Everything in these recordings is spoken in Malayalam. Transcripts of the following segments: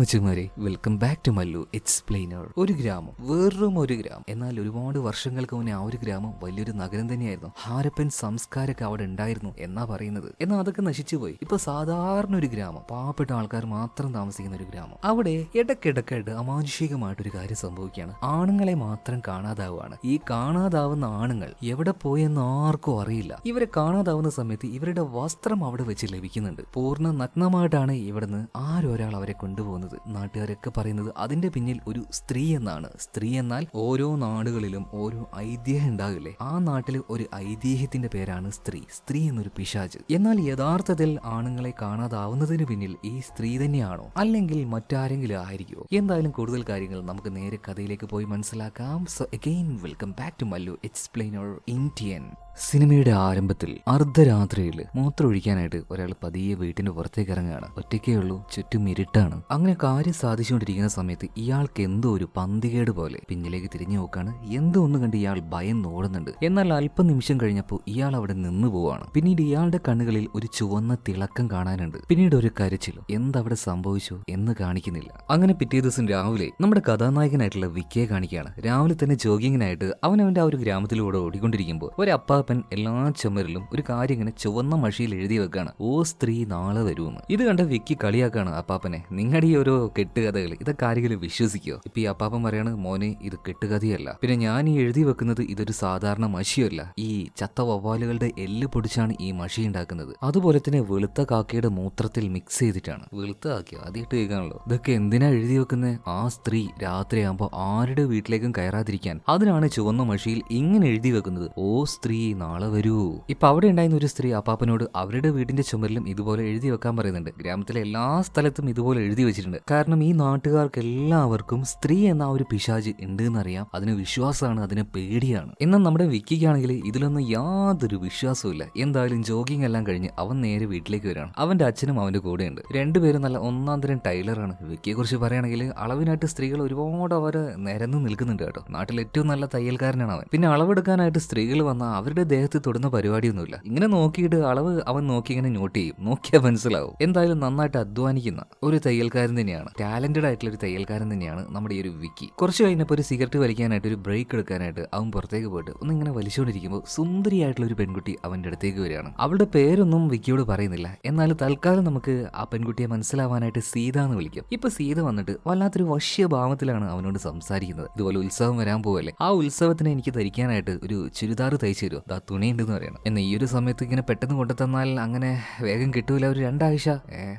മച്ചുമാരെ, welcome back to Mallu explainer. ഒരു ഗ്രാമം, വെറും ഒരു ഗ്രാമം. എന്നാൽ ഒരുപാട് വർഷങ്ങൾക്ക് മുന്നേ ആ ഒരു ഗ്രാമം വലിയൊരു നഗരം തന്നെയായിരുന്നു. ഹാരപ്പൻ സംസ്കാരമൊക്കെ അവിടെ ഉണ്ടായിരുന്നു എന്നാ പറയുന്നത്. എന്നാൽ അതൊക്കെ നശിച്ചുപോയി. ഇപ്പൊ സാധാരണ ഒരു ഗ്രാമം, പാവപ്പെട്ട ആൾക്കാർ മാത്രം താമസിക്കുന്ന ഒരു ഗ്രാമം. അവിടെ ഇടയ്ക്കിടയ്ക്കായിട്ട് അമാനുഷികമായിട്ടൊരു കാര്യം സംഭവിക്കുകയാണ്. ആണുങ്ങളെ മാത്രം കാണാതാവുകയാണ്. ഈ കാണാതാവുന്ന ആണുങ്ങൾ എവിടെ പോയെന്ന് ആർക്കും അറിയില്ല. ഇവരെ കാണാതാവുന്ന സമയത്ത് ഇവരുടെ വസ്ത്രം അവിടെ വെച്ച് ലഭിക്കുന്നുണ്ട്. പൂർണ്ണ നഗ്നമായിട്ടാണ് ഇവിടുന്ന് ആരൊരാൾ അവരെ കൊണ്ടുപോകുന്നത്. നാട്ടുകാരൊക്കെ പറയുന്നത് അതിന്റെ പിന്നിൽ ഒരു സ്ത്രീ എന്നാണ്. സ്ത്രീ എന്നാൽ ഓരോ നാടുകളിലും ഓരോ ഐതിഹ്യം ഉണ്ടാകില്ലേ, ആ നാട്ടിൽ ഒരു ഐതിഹ്യത്തിന്റെ പേരാണ് സ്ത്രീ. സ്ത്രീ എന്നൊരു പിശാച്. എന്നാൽ യഥാർത്ഥത്തിൽ ആണുങ്ങളെ കാണാതാവുന്നതിന് പിന്നിൽ ഈ സ്ത്രീ തന്നെയാണോ, അല്ലെങ്കിൽ മറ്റാരെങ്കിലും ആയിരിക്കുമോ? എന്തായാലും കൂടുതൽ കാര്യങ്ങൾ നമുക്ക് നേരെ കഥയിലേക്ക് പോയി മനസ്സിലാക്കാം. So again welcome back to Mallu explainer Indian. സിനിമയുടെ ആരംഭത്തിൽ അർദ്ധരാത്രിയിൽ മൂത്രമൊഴിക്കാനായിട്ട് ഒരാൾ പതിയെ വീട്ടിന്റെ പുറത്തേക്ക് ഇറങ്ങുകയാണ്. ഒറ്റയ്ക്കേ ഉള്ളൂ, ചുറ്റും ഇരുട്ടാണ്. അങ്ങനെ കാര്യം സാധിച്ചുകൊണ്ടിരിക്കുന്ന സമയത്ത് ഇയാൾക്ക് എന്തോ ഒരു പന്തികേട് പോലെ പിന്നിലേക്ക് തിരിഞ്ഞു നോക്കാണ്. എന്തോ ഒന്ന് കണ്ട് ഇയാൾ ഭയം ഓടുന്നുണ്ട്. എന്നാൽ അല്പം നിമിഷം കഴിഞ്ഞപ്പോൾ ഇയാൾ അവിടെ നിന്ന് പോവാണ്. പിന്നീട് ഇയാളുടെ കണ്ണുകളിൽ ഒരു ചുവന്ന തിളക്കം കാണാനുണ്ട്. പിന്നീട് ഒരു കരച്ചിലും. എന്തവിടെ സംഭവിച്ചു എന്ന് കാണിക്കുന്നില്ല. അങ്ങനെ പിറ്റേ ദിവസം രാവിലെ നമ്മുടെ കഥാനായകനായിട്ടുള്ള വിക്കിയെ കാണിക്കുകയാണ്. രാവിലെ തന്നെ ജോഗിങ്ങിനായിട്ട് അവനവന്റെ ആ ഒരു ഗ്രാമത്തിലൂടെ ഓടിക്കൊണ്ടിരിക്കുമ്പോൾ ഒരു അപ്പാപ്പൻ എല്ലാ ചുമരിലും ഒരു കാര്യം ഇങ്ങനെ ചുവന്ന മഷിയിൽ എഴുതി വെക്കാണ്: ഓ സ്ത്രീ നാളെ വരുമെന്ന്. ഇത് കണ്ട വിക്കി കളിയാക്കാണ് അപ്പാപ്പനെ. നിങ്ങളുടെ ഈ ഓരോ കെട്ടുകഥകൾ ഇതൊക്കെ ആരെങ്കിലും വിശ്വസിക്കോ? ഇപ്പൊ ഈ അപ്പാപ്പൻ പറയാണ്: മോനെ, ഇത് കെട്ടുകഥയല്ല. പിന്നെ ഞാൻ ഈ എഴുതി വെക്കുന്നത് ഇതൊരു സാധാരണ മഷിയല്ല. ഈ ചത്ത വവ്വാലുകളുടെ എല്ല് പൊടിച്ചാണ് ഈ മഷി ഉണ്ടാക്കുന്നത്. അതുപോലെ തന്നെ വെളുത്ത കാക്കയുടെ മൂത്രത്തിൽ മിക്സ് ചെയ്തിട്ടാണ്. വെളുത്ത കാക്കയോ? ആദ്യമായിട്ട് കേൾക്കാണല്ലോ. ഇതൊക്കെ എന്തിനാ എഴുതി വെക്കുന്നത്? ആ സ്ത്രീ രാത്രിയാകുമ്പോൾ ആരുടെ വീട്ടിലേക്കും കയറാതിരിക്കാൻ. അതിനാണ് ചുവന്ന മഷിയിൽ ഇങ്ങനെ എഴുതി വെക്കുന്നത്: ഓ സ്ത്രീ നാളെ വരൂ. ഇപ്പൊ അവിടെ ഉണ്ടായിരുന്ന ഒരു സ്ത്രീ അപ്പാപ്പനോട് അവരുടെ വീടിന്റെ ചുമരിലും ഇതുപോലെ എഴുതി വെക്കാൻ പറയുന്നുണ്ട്. ഗ്രാമത്തിലെ എല്ലാ സ്ഥലത്തും ഇതുപോലെ എഴുതി വെച്ചിട്ടുണ്ട്. കാരണം ഈ നാട്ടുകാർക്ക് എല്ലാവർക്കും സ്ത്രീ എന്ന ഒരു പിശാച് ഉണ്ട് എന്നറിയാം. അതിന് വിശ്വാസമാണ്, അതിന് പേടിയാണ്. എന്നാൽ നമ്മുടെ വിക്കിക്കാണെങ്കിൽ ഇതിലൊന്നും യാതൊരു വിശ്വാസവും ഇല്ല. എന്തായാലും ജോഗിങ് എല്ലാം കഴിഞ്ഞ് അവൻ നേരെ വീട്ടിലേക്ക് വരികയാണ്. അവന്റെ അച്ഛനും അവന്റെ കൂടെയുണ്ട്. രണ്ടുപേരും നല്ല ഒന്നാം തരം ടൈലറാണ്. വിക്കിയെ കുറിച്ച് പറയുകയാണെങ്കിൽ അളവിനായിട്ട് സ്ത്രീകൾ ഒരുപാട് അവരെ നിരന്ന് നിൽക്കുന്നുണ്ട് കേട്ടോ. നാട്ടിൽ ഏറ്റവും നല്ല തയ്യൽക്കാരനാണ് അവൻ. പിന്നെ അളവെടുക്കാനായിട്ട് സ്ത്രീകൾ വന്നാൽ അവരുടെ ദേഹത്ത് തൊടുന്ന പരിപാടിയൊന്നുമില്ല. ഇങ്ങനെ നോക്കിയിട്ട് അളവ് അവൻ നോക്കി ഇങ്ങനെ നോട്ട് ചെയ്യും. നോക്കിയാൽ മനസ്സിലാവും. എന്തായാലും നന്നായിട്ട് അധ്വാനിക്കുന്ന ഒരു തയ്യൽക്കാരൻ തന്നെയാണ്. ടാലന്റഡ് ആയിട്ടുള്ള ഒരു തയ്യൽക്കാരൻ തന്നെയാണ് നമ്മുടെ ഈ ഒരു വിക്കി. കുറച്ച് കഴിഞ്ഞപ്പോൾ ഒരു സിഗരറ്റ് വലിക്കാനായിട്ട്, ഒരു ബ്രേക്ക് എടുക്കാനായിട്ട് അവൻ പുറത്തേക്ക് പോയിട്ട് ഒന്നിങ്ങനെ വലിച്ചുകൊണ്ടിരിക്കുമ്പോൾ സുന്ദരിയായിട്ടുള്ള ഒരു പെൺകുട്ടി അവന്റെ അടുത്തേക്ക് വരികയാണ്. അവളുടെ പേരൊന്നും വിക്കിയോട് പറയുന്നില്ല. എന്നാൽ തൽക്കാലം നമുക്ക് ആ പെൺകുട്ടിയെ മനസ്സിലാവാനായിട്ട് സീത എന്ന് വിളിക്കും. ഇപ്പൊ സീത വന്നിട്ട് വല്ലാത്തൊരു വശ്യഭാവത്തിലാണ് അവനോട് സംസാരിക്കുന്നത്. ഇതുപോലെ ഉത്സവം വരാൻ പോവല്ലേ, ആ ഉത്സവത്തിന് എനിക്ക് ധരിക്കാനായിട്ട് ഒരു ചുരിദാർ തയ്ച്ചു തരുമോ, ദാ തുണിയുണ്ടെന്ന് പറയണം. എന്നാൽ ഈ ഒരു സമയത്ത് ഇങ്ങനെ പെട്ടെന്ന് കൊണ്ടു തന്നാൽ അങ്ങനെ വേഗം കിട്ടൂല, ഒരു 2 ആഴ്ച.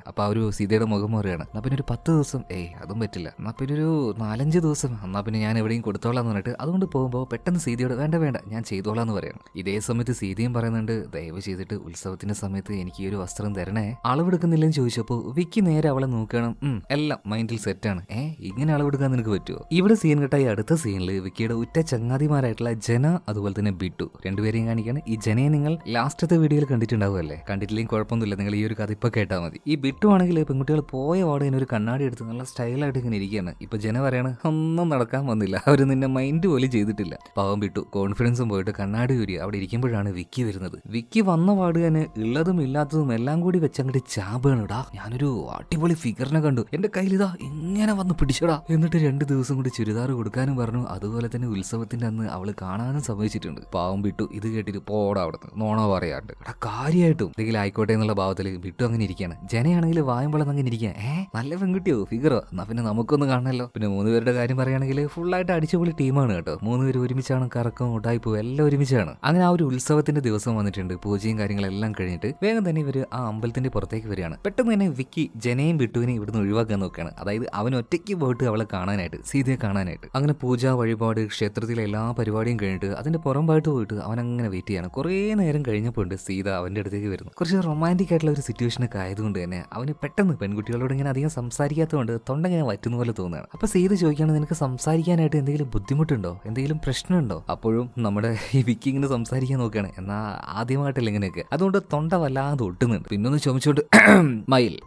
അപ്പൊ ആ ഒരു സീതയുടെ മുഖം മാറുകയാണ്. എന്നാ പിന്നെ ഒരു 10 ദിവസം. അതും പറ്റില്ല. എന്നാ പിന്നെ ഒരു 4-5 ദിവസം. എന്നാ പിന്നെ ഞാൻ എവിടെയും കൊടുത്തോളാം എന്ന് പറഞ്ഞിട്ട് അതുകൊണ്ട് പോകുമ്പോൾ പെട്ടെന്ന് സീതയോട് വേണ്ട ഞാൻ ചെയ്തോളാം എന്ന് പറയണം. ഇതേ സമയത്ത് സീതയും പറയുന്നുണ്ട്: ദയവ് ചെയ്തിട്ട് ഉത്സവത്തിന്റെ സമയത്ത് എനിക്ക് ഈ ഒരു വസ്ത്രം തരണേ. അളവെടുക്കുന്നില്ലെന്ന് ചോദിച്ചപ്പോൾ വിക്കി നേരെ അവളെ നോക്കണം. എല്ലാം മൈൻഡിൽ സെറ്റാണ്. ഇങ്ങനെ അളവെടുക്കാൻ നിനക്ക് പറ്റുമോ? ഇവിടെ സീൻ കിട്ടായി അടുത്ത സീനിൽ വിക്കിയുടെ ഉറ്റ ചങ്ങാതിമാരായിട്ടുള്ള ജന അതുപോലെ തന്നെ ബിട്ടു രണ്ടുപേരെയും കാണിക്കാണ്. ഈ ജനയെ നിങ്ങൾ ലാസ്റ്റത്തെ വീഡിയോയിൽ കണ്ടിട്ടുണ്ടാവുമല്ലേ? കണ്ടിട്ടില്ലെങ്കിൽ കുഴപ്പമൊന്നുമില്ല, നിങ്ങൾ ഈ ഒരു കഥ ഇപ്പൊ കേട്ടാൽ മതി. ഈ ബിട്ടു ആണെങ്കിൽ പെൺകുട്ടികൾ പോയ പാടെ ഒരു കണ്ണാടി എടുത്ത് നല്ല സ്റ്റൈലായിട്ട് ഇങ്ങനെ ഇരിക്കുകയാണ്. ഇപ്പൊ ജന പറയാണ്: ഒന്നും നടക്കാൻ വന്നില്ല, അവര് നിന്നെ മൈൻഡ് പോലും ചെയ്തിട്ടില്ല. പാവം ബിട്ടു കോൺഫിഡൻസും പോയിട്ട് കണ്ണാടി ഊരി അവിടെ ഇരിക്കുമ്പോഴാണ് വിക്കി വരുന്നത്. വിക്കി വന്ന പാട് തന്നെ ഉള്ളതും ഇല്ലാത്തതും എല്ലാം കൂടി വെച്ചങ്ങോട്ട് ചാമ്പാണ്. ഇടാ, ഞാനൊരു അടിപൊളി ഫിഗറിനെ കണ്ടു, എന്റെ കയ്യിലിതാ ഇങ്ങനെ വന്ന് പിടിച്ചടാ. എന്നിട്ട് 2 ദിവസം കൂടി ചുരിദാർ കൊടുക്കാനും പറഞ്ഞു. അതുപോലെ തന്നെ ഉത്സവത്തിന്റെ അന്ന് അവള് കാണാനും സമ്മതിച്ചിട്ടുണ്ട്. പാവം ബിട്ടു ഇത് കേട്ടിട്ട് പോടാ അവിടുന്ന്, നോണ പറയാണ്ട്. ഇവിടെ കാര്യമായിട്ടും എന്തെങ്കിലും ആയിക്കോട്ടെ എന്നുള്ള ഭാവത്തിൽ ബിട്ടു അങ്ങനെ ഇരിക്കുകയാണ്. ജനയാണെങ്കിൽ വായുമ്പളം അങ്ങനെ ഇരിക്കുക. നല്ല പെൺകുട്ടിയോ, ഫിഗറോ, എന്നാ പിന്നെ നമുക്കൊന്ന് കാണണല്ലോ. പിന്നെ 3 പേരുടെ കാര്യം പറയുകയാണെങ്കിൽ ഫുള്ളായിട്ട് അടിച്ചുപൊളി ടീമാണ് കേട്ടോ. 3 പേര് ഒരുമിച്ചാണ്. കറക്കം ഉടായിപ്പോ എല്ലാം ഒരുമിച്ചാണ്. അങ്ങനെ ആ ഒരു ഉത്സവത്തിന്റെ ദിവസം വന്നിട്ടുണ്ട്. പൂജയും കാര്യങ്ങളെല്ലാം കഴിഞ്ഞിട്ട് വേഗം തന്നെ ഇവര് ആ അമ്പലത്തിന്റെ പുറത്തേക്ക് വരികയാണ്. പെട്ടെന്ന് തന്നെ വിക്കി ജനയും ബിട്ടുവിനെയും ഇവിടുന്ന് ഒഴിവാക്കാൻ നോക്കുകയാണ്. അതായത് അവൻ ഒറ്റയ്ക്ക് പോയിട്ട് അവളെ കാണാനായിട്ട്, സീതയെ കാണാനായിട്ട്. അങ്ങനെ പൂജ, വഴിപാട്, ക്ഷേത്രത്തിലെ എല്ലാ പരിപാടിയും കഴിഞ്ഞിട്ട് അതിന്റെ പുറംപായിട്ട് പോയിട്ട് അവൻ അങ്ങനെ വെയിറ്റ് ചെയ്യാണ്. കുറേ നേരം കഴിഞ്ഞപ്പോൾ സീത അവന്റെ അടുത്തേക്ക് വരുന്നു. കുറച്ച് റൊമാൻറ്റിക് ആയിട്ടുള്ള ഒരു സിറ്റുവേഷനൊക്കെ ആയതുകൊണ്ട് തന്നെ അവന് പെട്ടെന്ന് പെൺകുട്ടികളോട് ഇങ്ങനെ അധികം സംസാരിക്കാത്തതുകൊണ്ട് തൊണ്ട ഇങ്ങനെ വറ്റുന്ന പോലെ തോന്നുകയാണ്. അപ്പൊ സീത ചോദിക്കുകയാണ്: നിനക്ക് സംസാരിക്കാനായിട്ട് എന്തെങ്കിലും ബുദ്ധിമുട്ടുണ്ടോ, എന്തെങ്കിലും പ്രശ്നമുണ്ടോ? അപ്പോഴും നമ്മുടെ ഈ വിക്കി ഇങ്ങനെ സംസാരിക്കാൻ നോക്കുകയാണ്. എന്നാ ആദ്യമായിട്ടല്ല ഇങ്ങനെയൊക്കെ, അതുകൊണ്ട് തൊണ്ട വല്ലാതെ ഒട്ടുന്നുണ്ട്. പിന്നൊന്ന് ചോദിച്ചോണ്ട്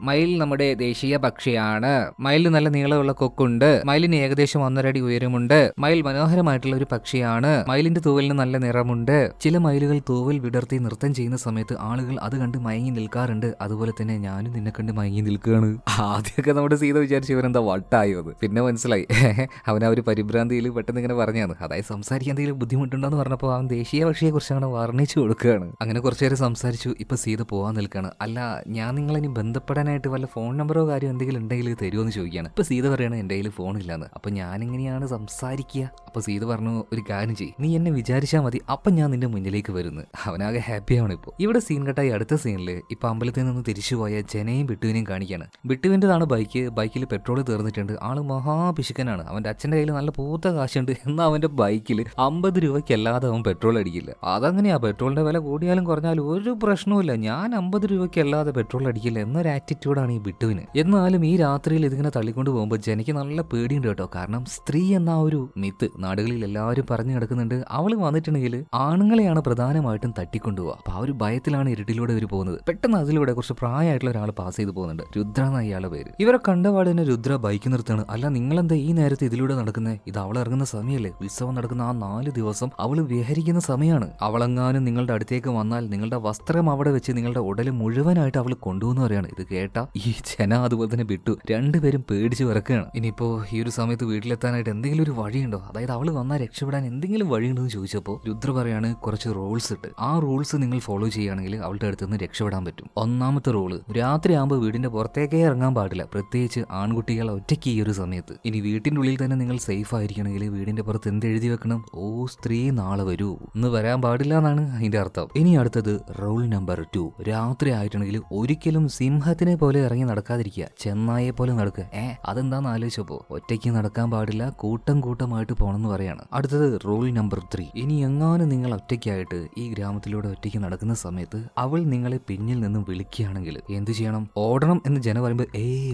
മയിൽ നമ്മുടെ ദേശീയ പക്ഷിയാണ്. മയിലിന് നല്ല നീളമുള്ള കൊക്കുണ്ട്. മയിലിന് ഏകദേശം 1.5 അടി ഉയരമുണ്ട്. മയിൽ മനോഹരമായിട്ടുള്ള ഒരു പക്ഷിയാണ്. മയിലിന്റെ തൂവലിന് നല്ല നിറമുണ്ട്. ചില മയിലുകൾ തൂവൽ വിടർത്തി നൃത്തം ചെയ്യുന്ന സമയത്ത് ആളുകൾ അത് കണ്ട് മയങ്ങി നിൽക്കാറുണ്ട്. അതുപോലെ തന്നെ ഞാനും നിന്നെ കണ്ട് മയങ്ങി നിൽക്കുകയാണ്. ആദ്യമൊക്കെ നമ്മുടെ നമ്മുടെ സീത വിചാരിച്ചു ഇവരെന്താ വട്ടായത്. പിന്നെ മനസ്സിലായി അവൻ ആ ഒരു പരിഭ്രാന്തിയിൽ പെട്ടെന്ന് ഇങ്ങനെ പറഞ്ഞാണ്. അതായത് സംസാരിക്കാൻ എന്തെങ്കിലും ബുദ്ധിമുട്ടുണ്ടോന്ന് പറഞ്ഞപ്പോൾ അവൻ ദേശീയ പക്ഷിയെ കുറിച്ച് അങ്ങനെ വർണ്ണിച്ചു കൊടുക്കുകയാണ്. അങ്ങനെ കുറച്ചു നേരം സംസാരിച്ചു. ഇപ്പൊ സീത പോവാൻ നിൽക്കുകയാണ്. അല്ല, ഞാൻ നിങ്ങളിനി ബന്ധപ്പെടാനായിട്ട് വല്ല ഫോൺ നമ്പറോ കാര്യം എന്തെങ്കിലും ഉണ്ടെങ്കിൽ തരുമോന്ന് ചോദിക്കുകയാണ്. ഇപ്പൊ സീത പറയാണ് എന്റെ കയ്യിൽ ഫോണില്ലാന്ന്. അപ്പൊ ഞാനെങ്ങനെയാണ് സംസാരിക്കുക? അപ്പൊ സീത പറഞ്ഞു ഒരു കാര്യം ചെയ്യ്, നീ എന്നെ വിചാരിച്ചാൽ മതി, അപ്പൊ ഞാൻ നിന്റെ മുന്നിലേക്ക് വരുന്നു. അവനാകെ ഹാപ്പിയാണ്. ഇപ്പോൾ ഇവിടെ സീൻ കട്ടായി അടുത്ത സീനില് ഇപ്പൊ അമ്പലത്തിൽ നിന്ന് തിരിച്ചു പോയ ജനയും ബിട്ടുവിനെയും കാണിക്കാണ്. ബിട്ടുവിൻ്റെതാണ് ബൈക്കിൽ പെട്രോൾ തീർന്നിട്ടുണ്ട്. ആള് മഹാപിശുക്കനാണ്. അവന്റെ അച്ഛന്റെ കയ്യിൽ നല്ല പൂത്ത കാശുണ്ട്. എന്നാൽ അവന്റെ ബൈക്കിൽ 50 രൂപയ്ക്കല്ലാതെ അവൻ പെട്രോൾ അടിക്കില്ല. അതങ്ങനെയാ, പെട്രോളിന്റെ വില കൂടിയാലും കുറഞ്ഞാലും ഒരു പ്രശ്നവുമില്ല, ഞാൻ 50 രൂപയ്ക്കല്ലാതെ പെട്രോൾ അടിക്കില്ല എന്നൊരു ആറ്റിറ്റ്യൂഡാണ് ഈ ബിട്ടുവിന്. എന്നാലും ഈ രാത്രിയിൽ ഇതിങ്ങനെ തള്ളിക്കൊണ്ട് പോകുമ്പോൾ ജനയ്ക്ക് നല്ല പേടിയുണ്ട് കേട്ടോ. കാരണം സ്ത്രീ എന്ന ഒരു മിത്ത് നാടുകളിൽ എല്ലാവരും പറഞ്ഞു കിടക്കുന്നുണ്ട്. അവള് വന്നിട്ടുണ്ടെങ്കിൽ ആണുങ്ങളെയാണ് പ്രധാനമായിട്ടും തട്ടിക്കൊണ്ടുപോവുക. അപ്പൊ ആ ഒരു ഭയത്തിലാണ് ഇരുട്ടിലൂടെ ഇവർ പോകുന്നത്. പെട്ടെന്ന് അതിലൂടെ കുറച്ച് പ്രായമായിട്ടുള്ള ഒരാൾ പാസ് ചെയ്ത് പോകുന്നുണ്ട്. രുദ്ര എന്ന ഇയാളുടെ പേര്. ഇവരെ കണ്ടപാട് തന്നെ രുദ്ര ബൈക്ക് നിർത്തുകയാണ്. അല്ല, നിങ്ങളെന്താ ഈ നേരത്തെ ഇതിലൂടെ നടക്കുന്നത്? ഇത് അവൾ ഇറങ്ങുന്ന സമയമല്ലേ? ഉത്സവം നടക്കുന്ന ആ 4 ദിവസം അവള് വിഹരിക്കുന്ന സമയമാണ്. അവളെങ്ങാനും നിങ്ങളുടെ അടുത്തേക്ക് വന്നാൽ നിങ്ങളുടെ വസ്ത്രം അവിടെ വെച്ച് നിങ്ങളുടെ ഉടല് മുഴുവനായിട്ട് അവൾ കൊണ്ടുവന്ന് പറയാണ്. ഇത് കേട്ട ഈ ജന അതുപോലെ തന്നെ ബിട്ടു രണ്ടുപേരും പേടിച്ച് വിറക്കുകയാണ്. ഇനിയിപ്പോ ഈ ഒരു സമയത്ത് വീട്ടിലെത്താനായിട്ട് എന്തെങ്കിലും ഒരു വഴിയുണ്ടോ? അതായത് അവള് വന്നാൽ രക്ഷപ്പെടാൻ എന്തെങ്കിലും വഴിയുണ്ടോ എന്ന് ചോദിച്ചപ്പോൾ രുദ്ര പറയാണ് കുറച്ച് റൂൾസ് ഇട്ട്, ആ റൂൾസ് നിങ്ങൾ ഫോളോ ചെയ്യുകയാണെങ്കിൽ അവളുടെ അടുത്ത് നിന്ന് രക്ഷപ്പെടാൻ പറ്റും. ഒന്നാമത്തെ റൂള്, രാത്രി ആകുമ്പോൾ വീടിന്റെ പുറത്തേക്കേ ഇറങ്ങാൻ പാടില്ല, പ്രത്യേകിച്ച് ആൺകുട്ടികൾ ഒറ്റയ്ക്ക് ഈ ഒരു സമയത്ത്. ഇനി വീട്ടിന്റെ ഉള്ളിൽ തന്നെ നിങ്ങൾ സേഫ് ആയിരിക്കണമെങ്കിൽ വീടിന്റെ പുറത്ത് എന്ത് എഴുതി വെക്കണം? ഓ സ്ത്രീ നാളെ വരൂ എന്ന് വരാൻ പാടില്ല എന്നാണ് അതിന്റെ അർത്ഥം. ഇനി അടുത്തത് റൂൾ നമ്പർ 2, രാത്രി ആയിട്ടുണ്ടെങ്കിൽ ഒരിക്കലും സിംഹത്തിനെ പോലെ ഇറങ്ങി നടക്കാതിരിക്കുക, ചെന്നായെ പോലെ നടക്കുക. അതെന്താന്ന് ആലോചിച്ചപ്പോ ഒറ്റയ്ക്ക് നടക്കാൻ പാടില്ല, കൂട്ടമായിട്ട് പോണെന്ന് പറയാണ്. അടുത്തത് റൂൾ നമ്പർ 3, ഇനി എങ്ങാനും നിങ്ങൾ ഒറ്റയ്ക്കായിട്ട് ഈ ഗ്രാമത്തിലൂടെ ഒറ്റയ്ക്ക് നടക്കുന്ന സമയത്ത് അവൾ നിങ്ങളെ പിന്നിൽ നിന്നും വിളിക്കുകയാണെങ്കിൽ എന്ത് ചെയ്യണം? ഓടണം എന്ന് ജന പറയുമ്പോൾ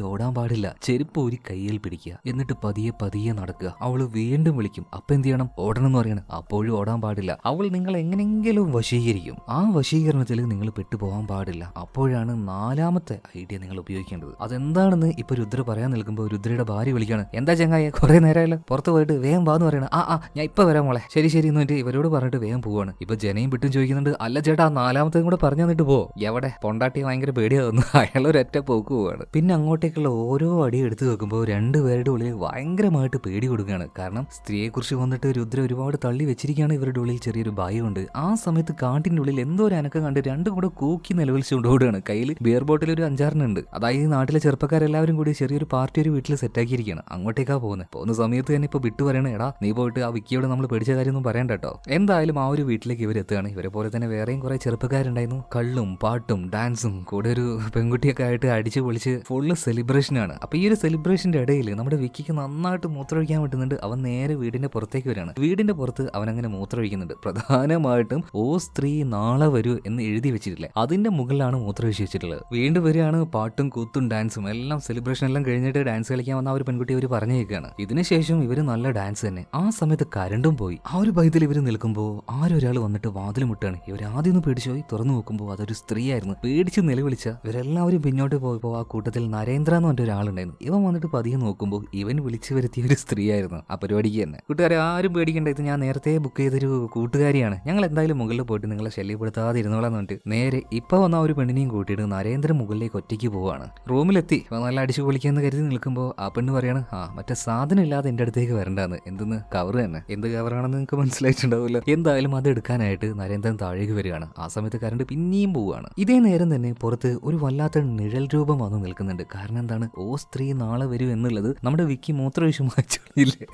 ഓടാൻ പാടില്ല, ചെരുപ്പ് ഒരു കയ്യിൽ പിടിക്കുക, എന്നിട്ട് പതിയെ നടക്കുക. അവള് വീണ്ടും വിളിക്കും, അപ്പൊ എന്ത് ചെയ്യണം? ഓടണം എന്ന് പറയണം. അപ്പോഴും ഓടാൻ പാടില്ല. അവൾ നിങ്ങൾ എങ്ങനെയെങ്കിലും വശീകരിക്കും. ആ വശീകരണത്തിൽ നിങ്ങൾ പെട്ടുപോകാൻ പാടില്ല. അപ്പോഴാണ് 4ാമത്തെ ഐഡിയ നിങ്ങൾ ഉപയോഗിക്കേണ്ടത്. അതെന്താണെന്ന് ഇപ്പൊ രുദ്ര പറയാൻ നിൽക്കുമ്പോൾ രുദ്രയുടെ ഭാര്യ വിളിക്കാണ്. എന്താ ചങ്ങായെ, കുറെ നേരമായല്ലോ, പുറത്ത് പോയിട്ട് വേഗം വാന്ന് പറയണം. ഞാൻ ഇപ്പൊ വരാം മോളെ. ശരി എന്ന് പറഞ്ഞിട്ട് ഇവരോട് പറഞ്ഞിട്ട് വേഗം പോവാണ്. ഇപ്പൊ ജനയും ബിട്ടും ചോദിക്കുന്നുണ്ട്, അല്ല ചേട്ടാ 4ാമത്തേയും കൂടെ പറഞ്ഞു തന്നിട്ട് പോ. എവിടെ? പൊണ്ടാട്ടി ഭയങ്കര പേടിയാവുന്നു. അയാളൊരൊറ്റ പോക്ക് പോവാണ്. പിന്നെ അങ്ങോട്ടേക്കുള്ള ഓരോ അടി എടുത്തു വെക്കുമ്പോൾ രണ്ടുപേരുടെ ഉള്ളിൽ ഭയങ്കരമായിട്ട് പേടി കൊടുക്കുകയാണ്. കാരണം സ്ത്രീയെ കുറിച്ച് വന്നിട്ട് രുദ്ര ഒരുപാട് തള്ളി വെച്ചിരിക്കുകയാണ്. ഇവരുടെ ഉള്ളിൽ ചെറിയൊരു ഭയമുണ്ട്. ആ സമയത്ത് കാട്ടിന്റെ ഉള്ളിൽ എന്തോ ഒരു അനക്കം കണ്ട് രണ്ടും കൂടെ കൂക്കി നിലവിളിച്ചുകൊണ്ട് ഓടുകയാണ്. കയ്യിൽ ബിയർ ബോട്ടിൽ ഒരു 5-6 അതായത് ഈ നാട്ടിലെ ചെറുപ്പക്കാരെല്ലാവരും കൂടി ചെറിയൊരു പാർട്ടി ഒരു വീട്ടിൽ സെറ്റാക്കിയിരിക്കുകയാണ്. അങ്ങോട്ടേക്കാ പോകുന്ന സമയത്ത് തന്നെ ഇപ്പൊ ബിട്ടു പറയണേ, എടാ നീ പോയിട്ട് ആ വിക്കിയോട് നമ്മൾ പേടിച്ച കാര്യമൊന്നും പറയണ്ട കേട്ടോ. എന്തായാലും ആ ഒരു വീട്ടിലേക്ക് ഇവർ എത്തുകയാണ്. ഇവരെ പോലെ തന്നെ വേറെയും കുറെ ചെറുപ്പക്കാരുണ്ടായിരുന്നു. കള്ളും പാട്ടും ഡാൻസും കൂടെ ഒരു പെൺകുട്ടിയൊക്കെ ആയിട്ട് അടിച്ചു പൊളിച്ച് ഫുള്ള് സെലിബ്രേഷനാണ്. അപ്പൊ ഈ ഒരു സെലിബ്രേഷന്റെ ഇടയിൽ നമ്മുടെ വിക്കിക്ക് നന്നായിട്ട് മൂത്രമൊഴിക്കാൻ പറ്റുന്നുണ്ട്. അവൻ നേരെ വീടിന്റെ പുറത്തേക്ക് വരികയാണ്. വീടിന്റെ പുറത്ത് അവൻ അങ്ങനെ മൂത്രമൊഴിക്കുന്നുണ്ട്. പ്രധാനമായിട്ടും ഓ സ്ത്രീ നാളെ വരൂ എന്ന് എഴുതി വെച്ചിട്ടില്ല, അതിന്റെ മുകളിലാണ് മൂത്രമൊഴിച്ച് വെച്ചിട്ടുള്ളത്. വീണ്ടും വരികയാണ്. പാട്ടും കൂത്തും ഡാൻസും എല്ലാം സെലിബ്രേഷൻ എല്ലാം കഴിഞ്ഞിട്ട് ഡാൻസ് കളിക്കാൻ വന്ന ആ ഒരു പെൺകുട്ടി അവർ പറഞ്ഞേക്കാണ്. ഇതിനുശേഷം ഇവര് നല്ല ഡാൻസ് തന്നെ. ആ സമയത്ത് കരണ്ടും പോയി. ആ ഒരു ഭയത്തിൽ ഇവര് നിൽക്കുമ്പോൾ ആരൊരാൾ വന്നിട്ട് വാതിൽ മുട്ടാണ്. ഇവർ ആദ്യം ഒന്ന് പേടിച്ചു പോയി. തുറന്നു നോക്കുമ്പോൾ അതൊരു സ്ത്രീയായിരുന്നു. പേടിച്ച് നിലവിളിച്ച ഇവരെല്ലാവരും പിന്നോട്ട് പോയപ്പോൾ ആ കൂട്ടത്തിൽ നരേന്ദ്ര എന്ന് പറഞ്ഞ ഒരാളുണ്ടായിരുന്നു. ഇവൻ വന്നിട്ട് പതിയെ നോക്കുമ്പോൾ ഇവൻ വിളിച്ചു വരുത്തിയ ഒരു സ്ത്രീയായിരുന്നു ആ പരിപാടിക്ക് തന്നെ. കൂട്ടുകാരെ ആരും പേടിക്കേണ്ട, ഇത് ഞാൻ നേരത്തെ ബുക്ക് ചെയ്തൊരു കൂട്ടുകാരിയാണ്. ഞങ്ങൾ എന്തായാലും മുകളിൽ പോയിട്ട് നിങ്ങളെ ശല്യപ്പെടുത്താതെ ഇരുന്നോളാന്ന് പറഞ്ഞിട്ട് നേരെ ഇപ്പൊ വന്ന ഒരു പെണ്ണിനെയും കൂട്ടിയിട്ട് നരേന്ദ്രൻ മുകളിലേക്ക് ഒറ്റയ്ക്ക് പോവാണ്. റൂമിലെത്തി നല്ല അടിച്ചു പൊളിക്കാന്ന് കരുതി നിൽക്കുമ്പോൾ ആ പെണ്ണ് പറയാണ്, മറ്റേ സാധനം ഇല്ലാതെ എന്റെ അടുത്തേക്ക് വരണ്ടാന്ന്. എന്തെന്ന്? കവർ തന്നെ. എന്ത് കവറാണെന്ന് നിങ്ങൾക്ക് മനസ്സിലായിട്ടുണ്ടാവില്ല. എന്തായാലും അത് എടുക്കാനായിട്ട് നരേന്ദ്രൻ താഴേക്ക് വരികയാണ്. ആ സമയത്ത് കറണ്ട് പിന്നെയും പോവുകയാണ്. ഇതേ നേരം തന്നെ പുറത്ത് ഒരു വല്ലാത്ത നിഴൽ രൂപം വന്ന് നിൽക്കുന്നുണ്ട്. കാരണം എന്താണ്? ഓ സ്ത്രീ നാളെ വരൂ എന്നുള്ളത് നമ്മുടെ വിക്കി മൂത്രവിഷു വായിച്ചില്ലേ?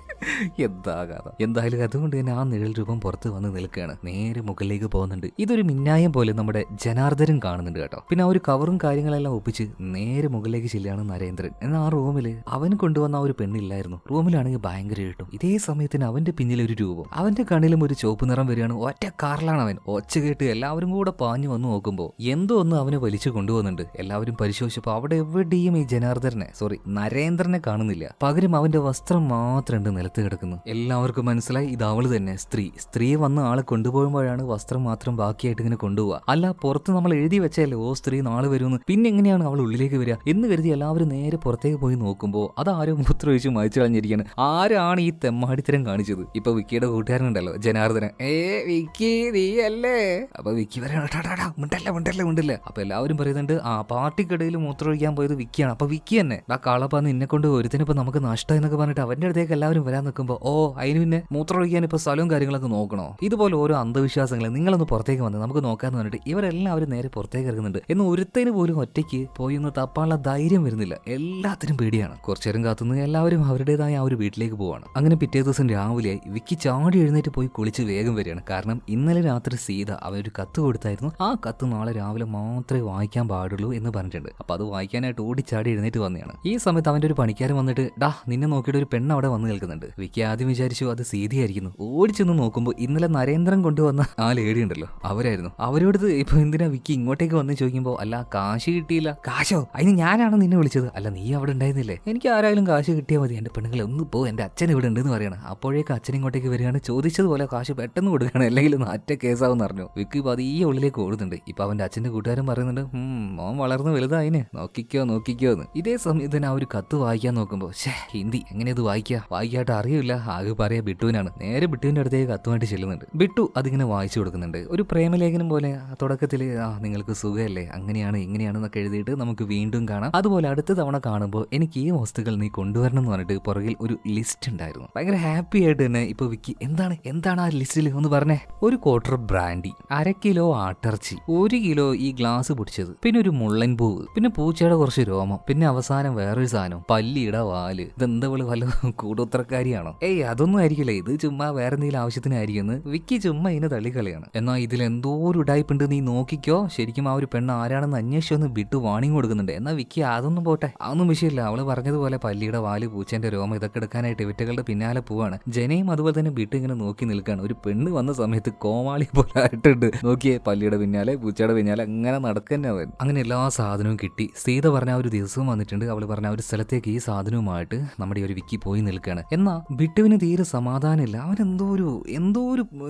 എന്താ കഥ? എന്തായാലും അതുകൊണ്ട് തന്നെ ആ നിഴൽ രൂപം പുറത്ത് വന്ന് നിൽക്കുകയാണ്. നേരെ മുകളിലേക്ക് പോകുന്നുണ്ട്. ഇതൊരു മിന്നായം പോലെ നമ്മുടെ ജനാർദ്ദനൻ കാണുന്നുണ്ട് കേട്ടോ. പിന്നെ ആ ഒരു കവറും കാര്യങ്ങളെല്ലാം ഒപ്പിച്ച് നേരെ മുകളിലേക്ക് ചെല്ലുകയാണ് നരേന്ദ്രൻ. എന്നാൽ ആ റൂമില് അവൻ കൊണ്ടുവന്ന ആ ഒരു പെണ്ണില്ലായിരുന്നു. റൂമിലാണെങ്കിൽ ഭയങ്കര കിട്ടും. ഇതേ സമയത്തിന് അവന്റെ പിന്നിൽ ഒരു രൂപം, അവന്റെ കണ്ണിലും ഒരു ചുവപ്പ് നിറം വരികയാണ്. ഒറ്റ കാറിലാണ് അവൻ. ഒച്ച കേട്ട് എല്ലാവരും കൂടെ പാഞ്ഞു വന്നു നോക്കുമ്പോൾ എന്തോ ഒന്ന് അവനെ വലിച്ചു കൊണ്ടുപോകുന്നുണ്ട്. എല്ലാവരും പരിശോധിച്ചപ്പോൾ അവിടെ എവിടെയും ഈ നരേന്ദ്രനെ കാണുന്നില്ല. പകരം അവന്റെ വസ്ത്രം മാത്രം ഉണ്ട് നിലത്ത് കിടക്കുന്നു. എല്ലാവർക്കും മനസ്സിലായി ഇത് അവള് തന്നെ, സ്ത്രീ വന്ന് ആളെ കൊണ്ടുപോകുമ്പോഴാണ് വസ്ത്രം മാത്രം ബാക്കിയായിട്ട് ഇങ്ങനെ കൊണ്ടുപോവുക. അല്ല പുറത്ത് നമ്മൾ എഴുതി വെച്ചല്ലേ ഓ സ്ത്രീ നാളെ വരുമെന്ന്, പിന്നെ എങ്ങനെയാണ് അവൾ ഉള്ളിലേക്ക് വരിക എന്ന് കരുതി എല്ലാവരും നേരെ പുറത്തേക്ക് പോയി നോക്കുമ്പോൾ അതാരും മൂത്രമൊഴിച്ച് മായ്ച്ചു കളഞ്ഞിരിക്കുകയാണ്. ആരാണ് ഈ തെമ്മാടിത്തരം കാണിച്ചത്? ഇപ്പൊ വിക്കിയുടെ കൂട്ടുകാരനുണ്ടല്ലോ ജനാർദ്ദനൻ, വിക്കി നീ അല്ലേ? അപ്പൊ വിക്കി പറയണ മിണ്ടല്ല. അപ്പൊ എല്ലാവരും പറയുന്നുണ്ട് പാർട്ടിക്കിടയിൽ മൂത്രമൊഴിക്കാൻ പോയത് വിക്കിയാണ്. അപ്പൊ വിക്കി തന്നെ ആ കളപ്പ നിന്നെ കൊണ്ട് ഒരുത്തിനിപ്പോ നമുക്ക് നഷ്ടം എന്നൊക്കെ പറഞ്ഞിട്ട് അവന്റെ അടുത്തേക്ക് എല്ലാവരും വരാൻ നിൽക്കുമ്പോൾ അതിന് പിന്നെ മൂത്രം ഒഴിക്കാൻ ഇപ്പൊ സ്ഥലവും കാര്യങ്ങളൊക്കെ നോക്കണോ? ഇതുപോലെ ഓരോ അന്ധവിശ്വാസങ്ങൾ നിങ്ങളൊന്ന് പുറത്തേക്ക് വന്ന് നമുക്ക് നോക്കാന്ന് പറഞ്ഞിട്ട് ഇവരെല്ലാവരും നേരെ പുറത്തേക്ക് ഇറങ്ങുന്നുണ്ട്. എന്ന് ഒരുത്തന് പോലും ഒറ്റയ്ക്ക് പോയി ഒന്ന് തപ്പാനുള്ള ധൈര്യം വരുന്നില്ല. എല്ലാത്തിനും പേടിയാണ്. കുറച്ചേരം കാത്തുനിന്ന് എല്ലാവരും അവരുടേതായ ആ ഒരു വീട്ടിലേക്ക് പോവാണ്. അങ്ങനെ പിറ്റേ ദിവസം രാവിലെ വിക്കി ചാടി എഴുന്നേറ്റ് പോയി കുളിച്ച് വേഗം വരികയാണ്. കാരണം ഇന്നലെ രാത്രി സീത അവനൊരു കത്ത് കൊടുത്തായിരുന്നു. ആ കത്ത് നാളെ രാവിലെ മാത്രമേ വായിക്കാൻ പാടുള്ളൂ എന്ന് പറഞ്ഞിട്ടുണ്ട്. അപ്പൊ അത് വായിക്കാനായിട്ട് ഓടിച്ചാടി എഴുന്നേറ്റ് വന്നതാണ്. ഈ സമയത്ത് അവന്റെ ഒരു പണിക്കാരൻ വന്നിട്ട് നിന്നെ നോക്കിയിട്ട് ഒരു പെണ്ണ് അവിടെ വന്ന് നിൽക്കുന്നുണ്ട്. വിക്കി ആദ്യം വിചാരിച്ചു അത് സീതയായിരിക്കുന്നു. ഓടിച്ചെന്ന് നോക്കുമ്പോൾ ഇന്നലെ നരേന്ദ്രൻ കൊണ്ടുവന്ന ആ ലേഡി ഉണ്ടല്ലോ അവരായിരുന്നു. അവരോട് ഇപ്പൊ എന്തിനാ വിക്കി ഇങ്ങോട്ടേക്ക് വന്ന് ചോദിക്കുമ്പോൾ അല്ല കാശ് കിട്ടിയില്ല. കാശോ? അതിന് ഞാനാണ് നിന്നെ വിളിച്ചത്. അല്ല നീ അവിടെ ഉണ്ടായിരുന്നില്ലേ? എനിക്ക് ആരായാലും കാശ് കിട്ടിയാൽ മതി. എന്റെ പെണ്ണുങ്ങളെ ഒന്ന് പോ, എന്റെ അച്ഛൻ ഇവിടെ ഉണ്ടെന്ന് പറയണം. അപ്പോഴേക്ക് അച്ഛൻ ഇങ്ങോട്ടേക്ക് വരികയാണ്. ചോദിച്ചതുപോലെ കാശ് പെട്ടെന്ന് കൊടുക്കണം, അല്ലെങ്കിൽ നാറ്റ കേസാവെന്ന് പറഞ്ഞു. വിക്കി പതിയെ ഉള്ളിലേക്ക് ഓടുന്നുണ്ട്. ഇപ്പൊ അവന്റെ അച്ഛന്റെ കൂട്ടുകാരൻ പറയുന്നുണ്ട് മോൻ വളർന്ന് വലുതായിന്, നോക്കിക്കോ എന്ന്. ഇതേ സമയത്ത് തന്നെ ആ ഒരു കത്ത് വായിക്കാൻ നോക്കുമ്പോ ഹിന്ദി എങ്ങനെയത് വായിക്കാട്ട് അറിയില്ല. ആകെ പറയാ ബിട്ടുവിനാണ്. നേരെ ബിട്ടുവിന്റെ അടുത്തേക്ക് കത്തുമായിട്ട് ചെല്ലുന്നുണ്ട്. ബിട്ടു അതിങ്ങനെ വായിച്ചു കൊടുക്കുന്നുണ്ട്. ഒരു പ്രേമലേഖനം പോലെ തുടക്കത്തിൽ നിങ്ങൾക്ക് സുഖമല്ലേ, അങ്ങനെയാണ് ഇങ്ങനെയാണെന്നൊക്കെ എഴുതിയിട്ട് നമുക്ക് വീണ്ടും കാണാം. അതുപോലെ അടുത്ത തവണ കാണുമ്പോൾ എനിക്ക് ഈ വസ്തുക്കൾ നീ കൊണ്ടുവരണം എന്ന് പറഞ്ഞിട്ട് പുറകിൽ ഒരു ലിസ്റ്റ് ഉണ്ടായിരുന്നു. ഭയങ്കര ഹാപ്പി ആയിട്ട് തന്നെ ഇപ്പൊ വിക്കി എന്താണ് ആ ലിസ്റ്റിൽ ഒന്ന് പറഞ്ഞേ. ഒരു ക്വാർട്ടർ ബ്രാൻഡി, 1/2 കിലോ ആട്ടിറച്ചി, 1 കിലോ ഈ ഗ്ലാസ് പിടിച്ചത്, പിന്നെ ഒരു മുള്ളൻ പൂവ്, പിന്നെ പൂച്ചയുടെ കുറച്ച് രോമം, പിന്നെ അവസാനം വേറൊരു സാധനം പല്ലിയുടെ വാല്. ഇതെന്തവള് വല്ല കൂടോത്രക്കാരിയാണോ? അതൊന്നും ആയിരിക്കില്ല, ഇത് ചുമ്മാ വേറെ എന്തെങ്കിലും ആവശ്യത്തിനായിരിക്കും. വിക്കി ചുമ്മാ ഇതിനെ തള്ളിക്കളിയാണ്. എന്നാൽ ഇതിൽ എന്തോ ഒരു ഉടായ്പുണ്ട്, നീ നോക്കിക്കോ. ശരിക്കും ആ ഒരു പെണ്ണ് ആരാണെന്ന് അന്വേഷിച്ചൊന്ന് ബിട്ടു വാണിംഗ് കൊടുക്കുന്നുണ്ട്. എന്നാൽ വിക്കി അതൊന്നും പോട്ടെ, അതൊന്നും വിഷയമില്ല. അവള് പറഞ്ഞതുപോലെ പല്ലിയുടെ വാല്, പൂച്ചേന്റെ രോമം ഇതൊക്കെ എടുക്കാനായിട്ട് ഇവറ്റകളുടെ പിന്നാലെ പോവാണ്. ജനയും അതുപോലെ തന്നെ ബിട്ടു ഇങ്ങനെ നോക്കി നിൽക്കുകയാണ്. ഒരു പെണ്ണ് വന്ന സമയത്ത് കോമാളി പോലെ ആയിട്ടുണ്ട്. നോക്കിയേ, പല്ലിയുടെ പിന്നാലെ പൂച്ചയുടെ പിന്നാലെ അങ്ങനെ നടക്കന്നെ അവൻ. അങ്ങനെ എല്ലാ സാധനവും കിട്ടി. സീത പറഞ്ഞ ഒരു ദിവസവും വന്നിട്ടുണ്ട്. അവള് പറഞ്ഞ ഒരു സ്ഥലത്തേക്ക് ഈ സാധനവുമായിട്ട് നമ്മുടെ ഒരു വിക്കി പോയി നിൽക്കുകയാണ്. എന്നാൽ ബിട്ടുവിന് തീരെ സമാധാനമില്ല. അവൻ എന്തോ ഒരു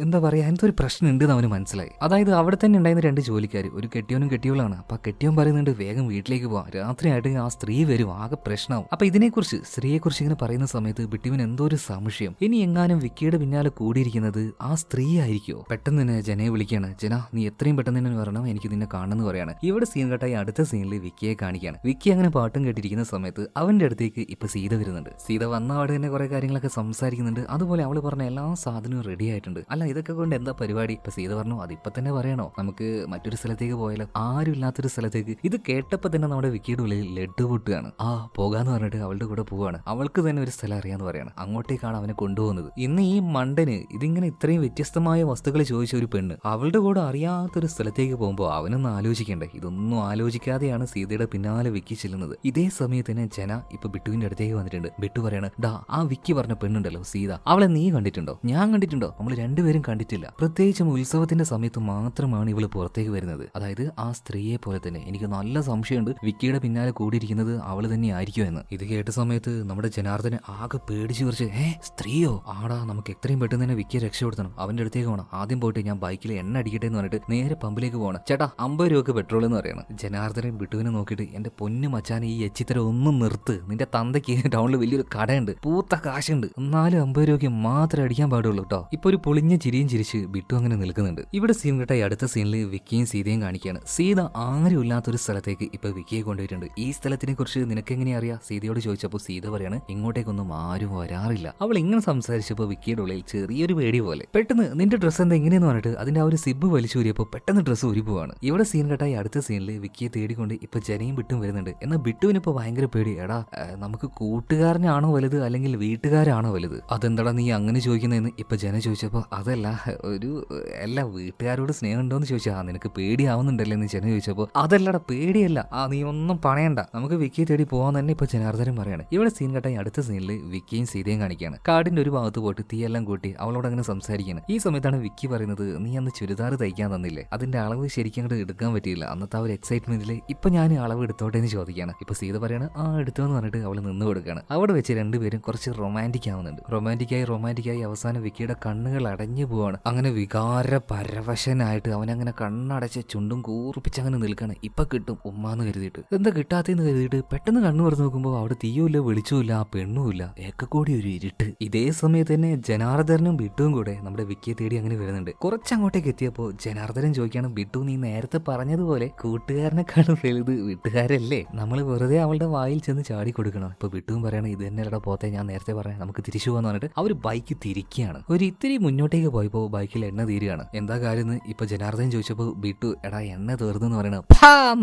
എന്താ പറയാ, എന്തോ ഒരു പ്രശ്നം ഉണ്ട് എന്ന് അവന് മനസ്സിലായി. അതായത് അവിടെ തന്നെ ഉണ്ടായിരുന്ന 2 ജോലിക്കാർ, ഒരു കെട്ടിയോനും കെട്ടിയോളാണ്. അപ്പൊ കെട്ടിയോൻ പറയുന്നുണ്ട് വേഗം വീട്ടിലേക്ക് പോവാം, രാത്രിയായിട്ട് ആ സ്ത്രീ വരും, ആകെ പ്രശ്നമാവും. അപ്പൊ ഇതിനെക്കുറിച്ച് സ്ത്രീയെക്കുറിച്ച് ഇങ്ങനെ പറയുന്ന സമയത്ത് ബിട്ടുവിന് എന്തോ ഒരു സംശയം. ഇനി എങ്ങാനും വിക്കിയുടെ പിന്നാലെ കൂടിയിരിക്കുന്നത് ആ സ്ത്രീ ആയിരിക്കോ? പെട്ടെന്ന് തന്നെ ജനയെ വിളിക്കുകയാണ്. ജന, നീ എത്രയും പെട്ടെന്ന് തന്നെ വരണം, എനിക്ക് നിന്നെ കാണണമെന്ന് പറയാണ്. ഇവിടെ സീൻ കട്ടായി അടുത്ത സീനിൽ വിക്കിയെ കാണിക്കുകയാണ്. വിക്കി അങ്ങനെ പാട്ടും കേട്ടിരിക്കുന്ന സമയത്ത് അവന്റെ അടുത്തേക്ക് ഇപ്പൊ സീത വരുന്നുണ്ട്. സീത വന്ന അവിടെ തന്നെ കുറെ കാര്യങ്ങളൊക്കെ സംസാരിക്കുന്നുണ്ട്. അതുപോലെ അവള് പറഞ്ഞ എല്ലാ സാധനവും റെഡി ആയിട്ടുണ്ട്. അല്ല ഇതൊക്കെ കൊണ്ട് എന്താ പരിപാടി? ഇപ്പൊ സീത പറഞ്ഞു അതിപ്പോ തന്നെ പറയണോ, നമുക്ക് മറ്റൊരു സ്ഥലത്തേക്ക് പോയാലോ, ആരും ഇല്ലാത്തൊരു സ്ഥലത്തേക്ക്. ഇത് കേട്ടപ്പോ തന്നെ നമ്മുടെ വിക്കിയുടെ ഉള്ളിൽ ലഡ്ഡു പൊട്ടുകയാണ്. പോകാന്ന് പറഞ്ഞിട്ട് അവളുടെ കൂടെ പോവാണ്. അവൾക്ക് തന്നെ ഒരു സ്ഥലം അറിയാന്ന് പറയാണ്. അങ്ങോട്ടേക്കാണ് അവനെ കൊണ്ടുപോകുന്നത്. ഇന്ന് ഈ മണ്ടന് ഇതിങ്ങനെ ഇത്രയും വ്യത്യസ്തമായ വസ്തുക്കൾ ചോദിച്ച ഒരു പെണ്ണ് അവളുടെ കൂടെ അറിയാത്തൊരു സ്ഥലത്തേക്ക് പോകുമ്പോൾ അവനൊന്ന് ആലോചിക്കണ്ടേ? ഇതൊന്നും ആലോചിക്കാതെയാണ് സീതയുടെ പിന്നാലെ വിക്കി ചെല്ലുന്നത്. ഇതേ സമയത്ത് തന്നെ ജന ഇപ്പൊ ബിട്ടുവിന്റെ അടുത്തേക്ക് വന്നിട്ടുണ്ട്. ബിട്ടു പറയാണ്, ആ വിക്കി പറഞ്ഞ പെണ്ണുണ്ടല്ലോ സീത, അവളെ നീ കണ്ടിട്ടുണ്ടോ? ഞാൻ കണ്ടിട്ടുണ്ടോ? നമ്മൾ രണ്ടുപേരും കണ്ടിട്ടില്ല. പ്രത്യേകിച്ചും ഉത്സവത്തിന്റെ സമയത്ത് മാത്രമാണ് ഇവള് പുറത്തേക്ക് വരുന്നത്. അതായത് ആ സ്ത്രീയെ പോലെ തന്നെ. എനിക്ക് നല്ല സംശയമുണ്ട് വിക്കിയുടെ പിന്നാലെ കൂടിയിരിക്കുന്നത് അവള് തന്നെ ആയിരിക്കും എന്ന്. ഇത് കേട്ട സമയത്ത് നമ്മുടെ ജനാർദ്ദനെ ആകെ പേടിച്ചു കുറച്ച്, സ്ത്രീയോ? ആടാ, നമുക്ക് എത്രയും പെട്ടെന്ന് തന്നെ വിക്കിയെ രക്ഷപ്പെടുത്തണം. അവന്റെ അടുത്തേക്ക് പോകണം. ആദ്യം പോയിട്ട് ഞാൻ ബൈക്കിൽ എണ്ണ അടിക്കട്ടെ എന്ന് പറഞ്ഞിട്ട് നേരെ പമ്പിലേക്ക് പോകണം. ചേട്ടാ 50 രൂപക്ക് പെട്രോൾ എന്ന് പറയണം. ജനാർദ്ദനൻ ബിട്ടുവിനെ നോക്കിയിട്ട്, എന്റെ പൊന്നു മച്ചാനെ, ഈ എച്ചിത്തരം ഒന്നും നിർത്ത്. നിന്റെ തന്തയ്ക്ക് ടൗണിൽ വലിയൊരു കടയുണ്ട്, പൂത്ത കാശുണ്ട്, എന്നാലും 50 രൂപയ്ക്ക് മാത്രമേ അടിക്കാൻ പാടുള്ളൂ കേട്ടോ. ഇപ്പൊ ഒരു പൊളിഞ്ഞ ചിരിയും ചിരിച്ച് ബിട്ടു അങ്ങനെ നിൽക്കുന്നുണ്ട്. ഇവിടെ സീൻ കേട്ടായി അടുത്ത സീനിൽ വിക്കിയും സീതയും കാണിക്കുകയാണ്. സീത ആരും ഇല്ലാത്തൊരു സ്ഥലത്തേക്ക് ഇപ്പൊ വിക്കിയെ കൊണ്ടുപോയിട്ടുണ്ട്. ഈ സ്ഥലത്തിനെ കുറിച്ച് നിനക്ക് എങ്ങനെയാ അറിയാം? സീതയോട് ചോദിച്ചപ്പോൾ സീത പറയാണ്, ഇങ്ങോട്ടേക്കൊന്നും ആരും വരാറില്ല. അവൾ ഇങ്ങനെ സംസാരിച്ചപ്പോൾ വിക്കിയുടെ ഉള്ളിൽ ചെറിയൊരു പേടി പോലെ. പെട്ടെന്ന് നിന്റെ ഡ്രസ്സ് എന്താ ഇങ്ങനെയെന്ന് പറഞ്ഞിട്ട് അതിന്റെ ആ ഒരു സിബ് വലിച്ചൂരിയപ്പോൾ പെട്ടെന്ന് ഡ്രസ്സ് ഊരിപ്പോവാണ്. ഇവിടെ സീൻ കേട്ടായി അടുത്ത സീനിൽ വിക്കിയെ തേടിക്കൊണ്ട് ഇപ്പൊ ജനയും ബിട്ടും വരുന്നുണ്ട്. എന്നാൽ ബിട്ടുവിനിപ്പോ ഭയങ്കര പേടി. എടാ, നമുക്ക് കൂട്ടുകാരനാണോ വലുത് അല്ലെങ്കിൽ വീട്ടുകാരാണോ വലുത്? അതെന്താടാ നീ അങ്ങനെ ചോദിക്കുന്നതെന്ന് ഇപ്പൊ ജന ചോദിച്ചപ്പോൾ അതല്ല, എല്ലാ വീട്ടുകാരോട് സ്നേഹം ഉണ്ടോന്ന് ചോദിച്ചാ. നിനക്ക് പേടിയാവുന്നുണ്ടല്ലേ എന്ന് ജന ചോദിച്ചപ്പോൾ അതല്ലടാ, പേടിയല്ല, നീ ഒന്നും പണയണ്ട, നമുക്ക് വിക്കിയെ തേടി പോവാൻ തന്നെ ഇപ്പൊ ജനാർദ്ദനൻ പറയാണ്. ഇവിടെ സീൻ കേട്ടായി അടുത്ത സീനിൽ വിക്കിയും സീതയും കാണിക്കുകയാണ്. കാടിന്റെ ഒരു ഭാഗത്ത് പോയിട്ട് തീയെല്ലാം കൂട്ടി അവളോട് അങ്ങനെ സംസാരിക്കുകയാണ്. ഈ സമയത്താണ് വിക്കി പറയുന്നത്, നീ അന്ന് ചുരിദാർ തയ്ക്കാൻ തന്നില്ലേ, അതിന്റെ അളവ് ശരിക്കും അങ്ങോട്ട് എടുക്കാൻ പറ്റിയില്ല. അന്നത്തെ ആ ഒരു എക്സൈറ്റ്മെന്റിൽ ഇപ്പൊ ഞാൻ അളവ് എടുത്തോട്ടെ എന്ന് ചോദിക്കുകയാണ്. ഇപ്പൊ സീത പറയാണ് എടുത്തോന്ന് പറഞ്ഞിട്ട് അവള് നിന്ന് കൊടുക്കുകയാണ്. അവിടെ വെച്ച് രണ്ടുപേരും കുറച്ച് റൊമാൻറ്റിക് ആവുന്നുണ്ട്. റൊമാൻറ്റിക്കായി അവസാനം വിക്കിയുടെ കണ്ണുകൾ അടഞ്ഞു പോവാണ്. അങ്ങനെ വികാര പരവശനായിട്ട് അവനങ്ങനെ കണ്ണടച്ച് ചുണ്ടും കൂർപ്പിച്ചങ്ങനെ നിൽക്കുകയാണ്. ഇപ്പൊ കിട്ടും ഉമ്മാന്ന് കരുതിയിട്ട്. എന്താ കിട്ടാത്തെന്ന് കരുതിയിട്ട് പെട്ടെന്ന് കണ്ണു തുറന്ന് നോക്കുമ്പോൾ അവിടെ തീയുമില്ല, വെളിച്ചമില്ല, ആ പെണ്ണുമില്ല, ഏക്കക്കൂടി ഒരു ഇരുട്ട്. ഇതേ സമയത്ത് തന്നെ ജനാർദ്ദനും ബിട്ടുവും കൂടെ നമ്മുടെ വിക്കിയെ തേടി അങ്ങനെ വരുന്നുണ്ട്. കുറച്ചങ്ങോട്ടേക്ക് എത്തിയപ്പോൾ ജനാർദ്ദനൻ ചോദിക്കുകയാണ്, ബിട്ടു നീ നേരത്തെ പറഞ്ഞതുപോലെ കൂട്ടുകാരനെക്കാളും വലുത് വീട്ടുകാരല്ലേ? നമ്മൾ വെറുതെ വെറുതെ അവളുടെ വായിൽ ചെന്ന് ചാടി കൊടുക്കണം. ഇപ്പൊ ബിട്ടുവും പറയണം ഇത് തന്നെയല്ലടാ പോത്തെ ഞാൻ നേരത്തെ പറയാം നമുക്ക് തിരിച്ചു പോകാന്ന് പറഞ്ഞിട്ട് അവർ ബൈക്ക് തിരിക്കുകയാണ്. ഒരു ഇത്തിരി മുന്നോട്ടേക്ക് പോയപ്പോ ബൈക്കിൽ എണ്ണ തീരുകയാണ്. എന്താ കാര്യം ഇപ്പൊ ജനാർദ്ദൻ ചോദിച്ചപ്പോ ബിട്ടു എടാ എണ്ണ തീർന്നെന്ന് പറയണ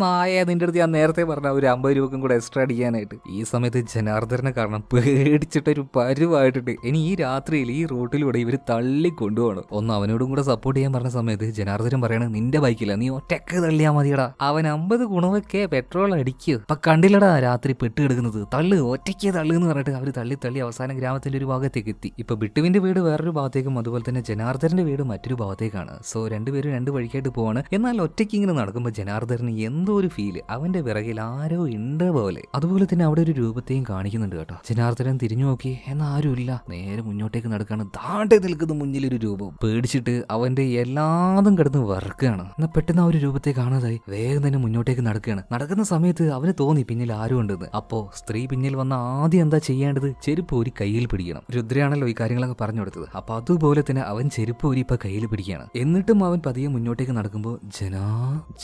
നായ നിന്റെ അടുത്ത് ഞാൻ നേരത്തെ പറഞ്ഞ ഒരു 50 രൂപക്കും കൂടെ എക്സ്ട്രാ അടിക്കാനായിട്ട്. ഈ സമയത്ത് ജനാർദ്ദനെ കാരണം പേടിച്ചിട്ടൊരു പരുവായിട്ടുണ്ട്. ഇനി ഈ രാത്രിയിൽ ഈ റോട്ടിലൂടെ ഇവര് തള്ളി കൊണ്ടുപോകണം. ഒന്ന് അവനോടും കൂടെ സപ്പോർട്ട് ചെയ്യാൻ പറഞ്ഞ സമയത്ത് ജനാർദ്ദൻ പറയണ നിന്റെ ബൈക്കില്ല നീ ഒറ്റക്ക് തള്ളിയാ മതിയടാ. അവൻ 50 ഗുണമൊക്കെ പെട്രോൾ അടിക്കുക. അപ്പൊ കണ്ടില്ലടാ രാത്രി പെട്ട് കിടക്കുന്നത് തള്ളു ഒറ്റയ്ക്ക് തള്ളു എന്ന് പറഞ്ഞിട്ട് അവര് തള്ളി തള്ളി അവസാനം ഗ്രാമത്തിന്റെ ഒരു ഭാഗത്തേക്ക് എത്തി. ഇപ്പൊ ബിട്ടുവിന്റെ വീട് വേറൊരു ഭാഗത്തേക്കും അതുപോലെ തന്നെ ജനാർദ്ദന്റെ വീട് മറ്റൊരു ഭാഗത്തേക്കാണ്. സോ രണ്ടുപേരും രണ്ട് വഴിക്കായിട്ട് പോവാണ്. എന്നാൽ ഒറ്റയ്ക്ക് ഇങ്ങനെ നടക്കുമ്പോൾ ജനാർദ്ദന് എന്തോ ഒരു ഫീല് അവന്റെ പിറകിൽ ആരോ ഉണ്ട് പോലെ. അതുപോലെ തന്നെ അവിടെ ഒരു രൂപത്തെയും കാണിക്കുന്നുണ്ട് കേട്ടോ. ജനാർദ്ദൻ തിരിഞ്ഞു നോക്കി എന്നാൽ ആരുമില്ല. നേരെ മുന്നോട്ടേക്ക് നടക്കാണ്. താണ്ടെ നിൽക്കുന്ന മുന്നിലൊരു രൂപം. പേടിച്ചിട്ട് അവന്റെ എല്ലാതും കിടന്ന് വറക്കുകയാണ്. എന്നാൽ പെട്ടെന്ന് ആ ഒരു രൂപത്തെ കാണാതായി വേഗം തന്നെ മുന്നോട്ടേക്ക് നടക്കുകയാണ്. നടക്കുന്ന സമയത്ത് അവന് തോന്നി പിന്നിൽ ആരും ഉണ്ടെന്ന്. അപ്പോ സ്ത്രീ പിന്നിൽ വന്ന ആദ്യം എന്താ ചെയ്യേണ്ടത് ചെരുപ്പ് ഊരി കയ്യിൽ പിടിക്കണം. രുദ്രയാണല്ലോ ഈ കാര്യങ്ങളൊക്കെ പറഞ്ഞു കൊടുത്തത്. അപ്പൊ അതുപോലെ തന്നെ അവൻ ചെരുപ്പ് ഊരി ഇപ്പൊ കയ്യിൽ പിടിക്കുകയാണ്. എന്നിട്ടും അവൻ പതിയെ മുന്നോട്ടേക്ക് നടക്കുമ്പോൾ ജനാ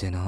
ജനാ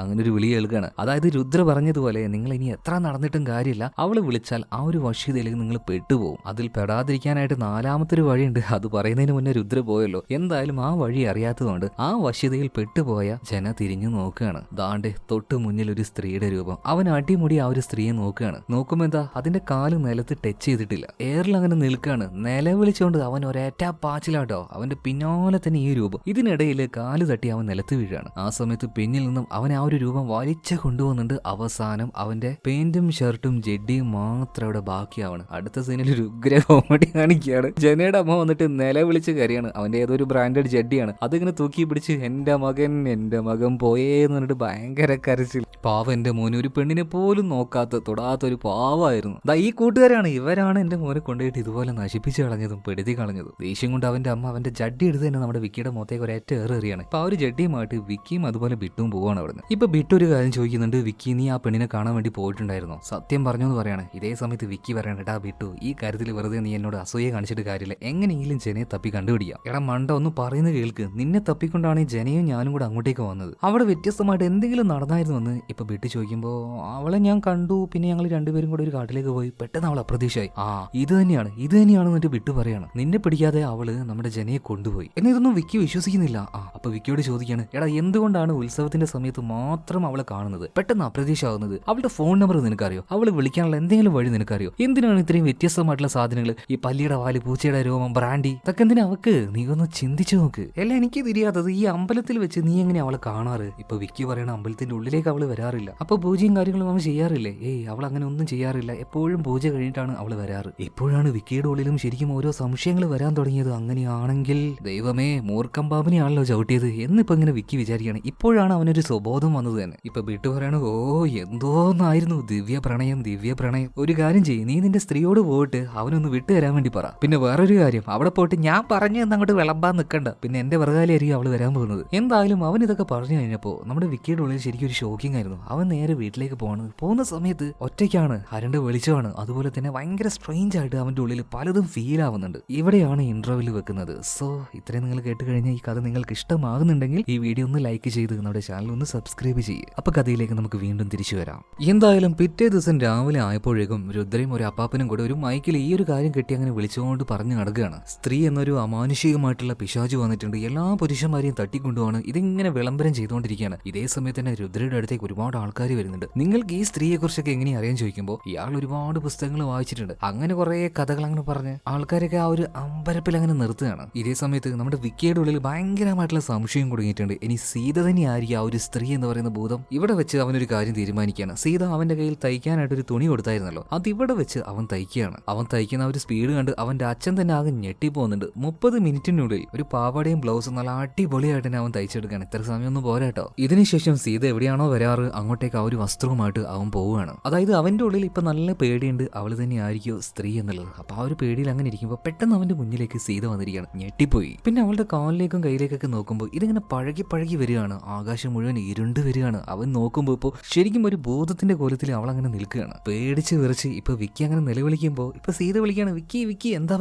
അങ്ങനെ ഒരു വിളി കേൾക്കുകയാണ്. അതായത് രുദ്ര പറഞ്ഞതുപോലെ നിങ്ങൾ ഇനി എത്ര നടന്നിട്ടും കാര്യമില്ല, അവള് വിളിച്ചാൽ ആ ഒരു വശ്യതയിലേക്ക് നിങ്ങൾ പെട്ടുപോകും. അതിൽ പെടാതിരിക്കാനായിട്ട് 4ാമത്തെ ഒരു വഴിയുണ്ട്. അത് പറയുന്നതിന് മുന്നേ രുദ്ര പോയല്ലോ. എന്തായാലും ആ വഴി അറിയാത്തതുകൊണ്ട് ആ വശ്യതയിൽ പെട്ടുപോയ ജന തിരിഞ്ഞു നോക്കുകയാണ്. ദാണ്ടെ തൊട്ട് മുന്നിൽ ഒരു സ്ത്രീയുടെ രൂപം. അവൻ അടിമുടി ആ ഒരു സ്ത്രീയെ നോക്കുകയാണ്. നോക്കുമ്പോ എന്താ അതിന്റെ കാല് നിലത്ത് ടച്ച് ചെയ്തിട്ടില്ല. എയറിൽ അങ്ങനെ നിൽക്കുകയാണ്. നിലവിളിച്ചുകൊണ്ട് അവൻ ഒരേറ്റ പാച്ചിലാട്ടോ. അവന്റെ പിന്നാലെ തന്നെ ഈ രൂപം. ഇതിനിടയിൽ കാല് തട്ടി അവൻ നിലത്ത് വീഴാണ്. ആ സമയത്ത് പിന്നിൽ നിന്നും അവൻ ആ ഒരു രൂപം വലിച്ചു കൊണ്ടുപോകുന്നുണ്ട്. അവസാനം അവന്റെ പെയിന്റും ഷർട്ടും ജെഡിയും മാത്രം അവിടെ ബാക്കിയാവണ്. അടുത്ത സീനിൽ ഒരു ഉഗ്ര കോമഡി കാണിക്കുകയാണ്. ജനയുടെ അമ്മ വന്നിട്ട് നിലവിളിച്ച് കരയാണ്. അവന്റെ ഏതോ ഒരു ബ്രാൻഡഡ് ജെഡിയാണ്. അതിങ്ങനെ തൂക്കി പിടിച്ച് എന്റെ മകൻ പോയേന്ന് പറഞ്ഞിട്ട് ഭയങ്കര കരച്ചിൽ. പാവം എന്റെ മോന് ഒരു പെണ്ണിനെ പോലും നോക്കാത്ത തൊടാത്തൊരു പാവമായിരുന്നു. ഈ കൂട്ടുകാരാണ് ഇവരാണ് എന്റെ മോനെ കൊണ്ടുപോയിട്ട് ഇതുപോലെ നശിപ്പിച്ച് കളഞ്ഞതും പെടുത്തി കളഞ്ഞതും. ദേഷ്യം കൊണ്ട് അവന്റെ അമ്മ അവന്റെ ജഡ്ഡി എടുത്ത് തന്നെ നമ്മുടെ വിക്കിയുടെ മുഖത്തേക്ക് ഒരേറ്റ ഏറിയാണ്. ഇപ്പൊ ആ ഒരു ജഡ്ഡിയുമായിട്ട് വിക്കിയും അതുപോലെ ബിട്ടും പോവാണ് അവിടുന്ന്. ഇപ്പൊ ബിട്ടു ഒരു കാര്യം ചോദിക്കുന്നുണ്ട്, വിക്കി നീ ആ പെണ്ണിനെ കാണാൻ വേണ്ടി പോയിട്ടുണ്ടായിരുന്നോ? സത്യം പറഞ്ഞു എന്ന് പറയാണ്. ഇതേ സമയത്ത് വിക്കി പറയണം എടാ ബിട്ടു ഈ കാര്യത്തിൽ വെറുതെ നീ എന്നോട് അസൂയ കാണിച്ചിട്ട് കാര്യമില്ല. എങ്ങനെയെങ്കിലും ജനയെ തപ്പി കണ്ടുപിടിക്കാം. എടാ മണ്ട ഒന്ന് പറയുന്നത് കേൾക്ക്. നിന്നെ തപ്പിക്കൊണ്ടാണ് ഈ ജനയും ഞാനും കൂടെ അങ്ങോട്ടേക്ക് വന്നത്. അവിടെ വ്യത്യസ്തമായിട്ട് എന്തെങ്കിലും നടന്നായിരുന്നു എന്ന് ഇപ്പൊ ബിട്ടു ചോദിക്കുമ്പോ അവളെ ഞാൻ കണ്ടു. പിന്നെ ഞങ്ങൾ രണ്ടുപേരും കൂടെ ഒരു കാട്ടിലേക്ക് പോയി. പെട്ടെന്ന് അവൾ അപ്രതീക്ഷയായി. ഇത് തന്നെയാണ് എന്നിട്ട് ബിട്ടു പറയാണ് നിന്നെ പിടിക്കാതെ അവള് നമ്മുടെ ജനയെ കൊണ്ടുപോയി. എന്നെ ഇതൊന്നും വിക്കി വിശ്വസിക്കുന്നില്ല. അപ്പൊ വിക്കിയോട് ചോദിക്കാണ് എടാ എന്തുകൊണ്ടാണ് ഉത്സവത്തിന്റെ സമയത്ത് മാത്രം അവളെ കാണുന്നത് പെട്ടെന്ന് അപ്രതീക്ഷ ആവുന്നത്? അവളുടെ ഫോൺ നമ്പർ നിനക്കറിയോ? അവള് വിളിക്കാനുള്ള എന്തെങ്കിലും വഴി നിനക്കറിയോ? എന്തിനാണ് ഇത്രയും വ്യത്യസ്തമായിട്ടുള്ള സാധനങ്ങൾ? ഈ പല്ലിയുടെ വാല്, പൂച്ചയുടെ രോമം, ബ്രാൻഡി ഇതൊക്കെ എന്തിനാ അവക്ക്? നീ ഒന്ന് ചിന്തിച്ചു നോക്ക്. എല്ലാം എനിക്ക് തിരിയാത്തത് ഈ അമ്പലത്തിൽ വെച്ച് നീ എങ്ങനെ അവളെ കാണാറ്? ഇപ്പൊ വിക്കി പറയണ അമ്പലത്തിന്റെ ഉള്ളിലേക്ക് അവള് വരാറില്ല. അപ്പൊ പൂജയും കാര്യങ്ങളും അവൻ ചെയ്യാറില്ലേ? അവൾ അങ്ങനെ ഒന്നും ചെയ്യാറില്ല. എപ്പോഴും പൂജ കഴിഞ്ഞിട്ടാണ് അവള് വരാറ്. ഇപ്പോഴാണ് വിക്കിയുടെ ഉള്ളിലും ശരിക്കും ഓരോ സംശയങ്ങൾ വരാൻ തുടങ്ങിയത്. അങ്ങനെയാണെങ്കിൽ ദൈവമേ മൂർഖം പാമ്പിനെയാണല്ലോ ചവിട്ടിയത് എന്നിപ്പോ ഇങ്ങനെ വിക്കി വിചാരിക്കുകയാണ്. ഇപ്പോഴാണ് അവനൊരു സ്വബോധം വന്നത് തന്നെ. ഇപ്പൊ ബിട്ടു പറയണ എന്തോന്നായിരുന്നു ദിവ്യ പ്രണയം. ഒരു കാര്യം ചെയ്യും, നീ നിന്റെ സ്ത്രീയോട് പോയിട്ട് അവനൊന്ന് വിട്ടു തരാൻ വേണ്ടി പറ. പിന്നെ വേറൊരു കാര്യം, അവിടെ പോയിട്ട് ഞാൻ പറഞ്ഞു എന്നങ്ങോട്ട് വിളമ്പാൻ നിൽക്കണ്ട. പിന്നെ എന്റെ വെറുകാലായിരിക്കും അവള് വരാൻ പോകുന്നത്. എന്തായാലും അവൻ ഇതൊക്കെ പറഞ്ഞു കഴിഞ്ഞപ്പോ നമ്മുടെ വിക്കിയുടെ ഉള്ളിൽ ശരിക്കും ഒരു ഷോക്കിംഗ് ആയിരുന്നു. അവൻ നേരെ വീട്ടിലേക്ക് പോകുന്ന സമയത്ത് ഒറ്റയ്ക്കാണ്, അരണ്ട് വെളിച്ചമാണ്. അതുപോലെ തന്നെ ഭയങ്കര സ്ട്രെയിഞ്ച് ആയിട്ട് അവന്റെ ഉള്ളിൽ പലതും ഫീൽ ആവുന്നുണ്ട്. ഇവിടെയാണ് ഇന്റർവ്യൂല് വെക്കുന്നത്. സോ ഇത്രയും നിങ്ങൾ കേട്ട് കഴിഞ്ഞാൽ ഈ കഥ നിങ്ങൾക്ക് ഇഷ്ടമാകുന്നുണ്ടെങ്കിൽ ഈ വീഡിയോ ഒന്ന് ലൈക്ക് ചെയ്ത് നമ്മുടെ ചാനൽ ഒന്ന് സബ്സ്ക്രൈബ് ചെയ്യുക. അപ്പൊ കഥയിലേക്ക് നമുക്ക് വീണ്ടും തിരിച്ചു വരാം. എന്തായാലും പിറ്റേ ദിവസം രാവിലെ ആയപ്പോഴേക്കും രുദ്രയും ഒരു അപ്പാപ്പനും കൂടെ ഒരു മൈക്കിൽ ഈ ഒരു കാര്യം കെട്ടി അങ്ങനെ വിളിച്ചുകൊണ്ട് പറഞ്ഞു നടക്കുകയാണ്. സ്ത്രീ എന്നൊരു അമാനുഷികമായിട്ടുള്ള പിശാചു വന്നിട്ടുണ്ട്, എല്ലാ പുരുഷന്മാരെയും തട്ടിക്കൊണ്ടുപോകാണ്. ഇതിങ്ങനെ വിളംബരം ചെയ്തുകൊണ്ടിരിക്കുകയാണ്. ഇതേ സമയത്ത് തന്നെ രുദ്രയുടെ അടുത്തേക്ക് ഒരുപാട് ആൾക്കാർ വരുന്നുണ്ട്. നിങ്ങൾക്ക് ഈ സ്ത്രീയെ കുറിച്ചൊക്കെ എങ്ങനെ അറിയാൻ ചോദിക്കുമ്പോൾ ഇയാൾ ഒരുപാട് പുസ്തകങ്ങൾ വായിച്ചിട്ടുണ്ട്. അങ്ങനെ കുറെ കഥകൾ അങ്ങനെ പറഞ്ഞ് ആൾക്കാരൊക്കെ ആ ഒരു അമ്പരപ്പിൽ അങ്ങനെ നിർത്തുകയാണ്. ഇതേ സമയത്ത് നമ്മുടെ വിക്കിയുടെ ഉള്ളിൽ ഭയങ്കരമായിട്ടുള്ള സംശയം കുടുങ്ങിയിട്ടുണ്ട്. ഇനി സീത തന്നെയായിരിക്കും ആ ഒരു സ്ത്രീ എന്ന് പറയുന്ന ഭൂതം. ഇവിടെ വെച്ച് അവനൊരു കാര്യം തീരുമാനിക്കുകയാണ്. സീത അവന്റെ കയ്യിൽ തയ്ക്കാനായിട്ട് ഒരു തുണി കൊടുത്തായിരുന്നല്ലോ, അത് ഇവിടെ വെച്ച് അവൻ തയ്ക്കുകയാണ്. അവൻ തയ്ക്കുന്ന ഒരു സ്പീഡ് കണ്ട് അവന്റെ അച്ഛൻ തന്നെ ആകെ ഞെട്ടിപ്പോകുന്നുണ്ട്. 30 മിനിറ്റിനുള്ളിൽ ഒരു പാവാടയും ബ്ലൗസും നല്ല അടിപൊളിയായിട്ട് തന്നെ അവൻ തയ്ച്ചെടുക്കുകയാണ്. ഇത്ര സമയമൊന്നും പോരാട്ടോ. ഇതിനുശേഷം സീത എവിടെയാണോ വരാറ് അങ്ങോട്ടേക്ക് ആ ഒരു വസ്ത്രവുമായിട്ട് അവൻ പോവുകയാണ്. അതായത് അവന്റെ ഉള്ളിൽ ഇപ്പൊ നല്ല പേടിയുണ്ട് അവള് തന്നെ ആയിരിക്കും സ്ത്രീ എന്നുള്ളത്. അപ്പൊ ആ ഒരു പേടിയിൽ അങ്ങനെ ഇരിക്കുമ്പോൾ പെട്ടെന്ന് അവന്റെ മുന്നിലേക്ക് സീത വന്നിരിക്കുകയാണ്. ഞെട്ടിപ്പോയി. പിന്നെ അവളുടെ കാലിലേക്കും കയ്യിലേക്കൊക്കെ നോക്കുമ്പോൾ ഇതിങ്ങനെ പഴകി വരികയാണ്. ആകാശം മുഴുവൻ ഇരുണ്ട് വരികയാണ്. അവൻ നോക്കുമ്പോൾ ഇപ്പോൾ ശരിക്കും ഒരു ഭൂതത്തിന്റെ കോലത്തിൽ അവൾ അങ്ങനെ നിൽക്കുകയാണ്. പേടിച്ച് വിറച്ച് ഇപ്പൊ വിക്കി അങ്ങനെ നിലവിളിക്കുമ്പോൾ ഇപ്പൊ സീത വിളിക്കുകയാണ്, വിക്കി എന്താ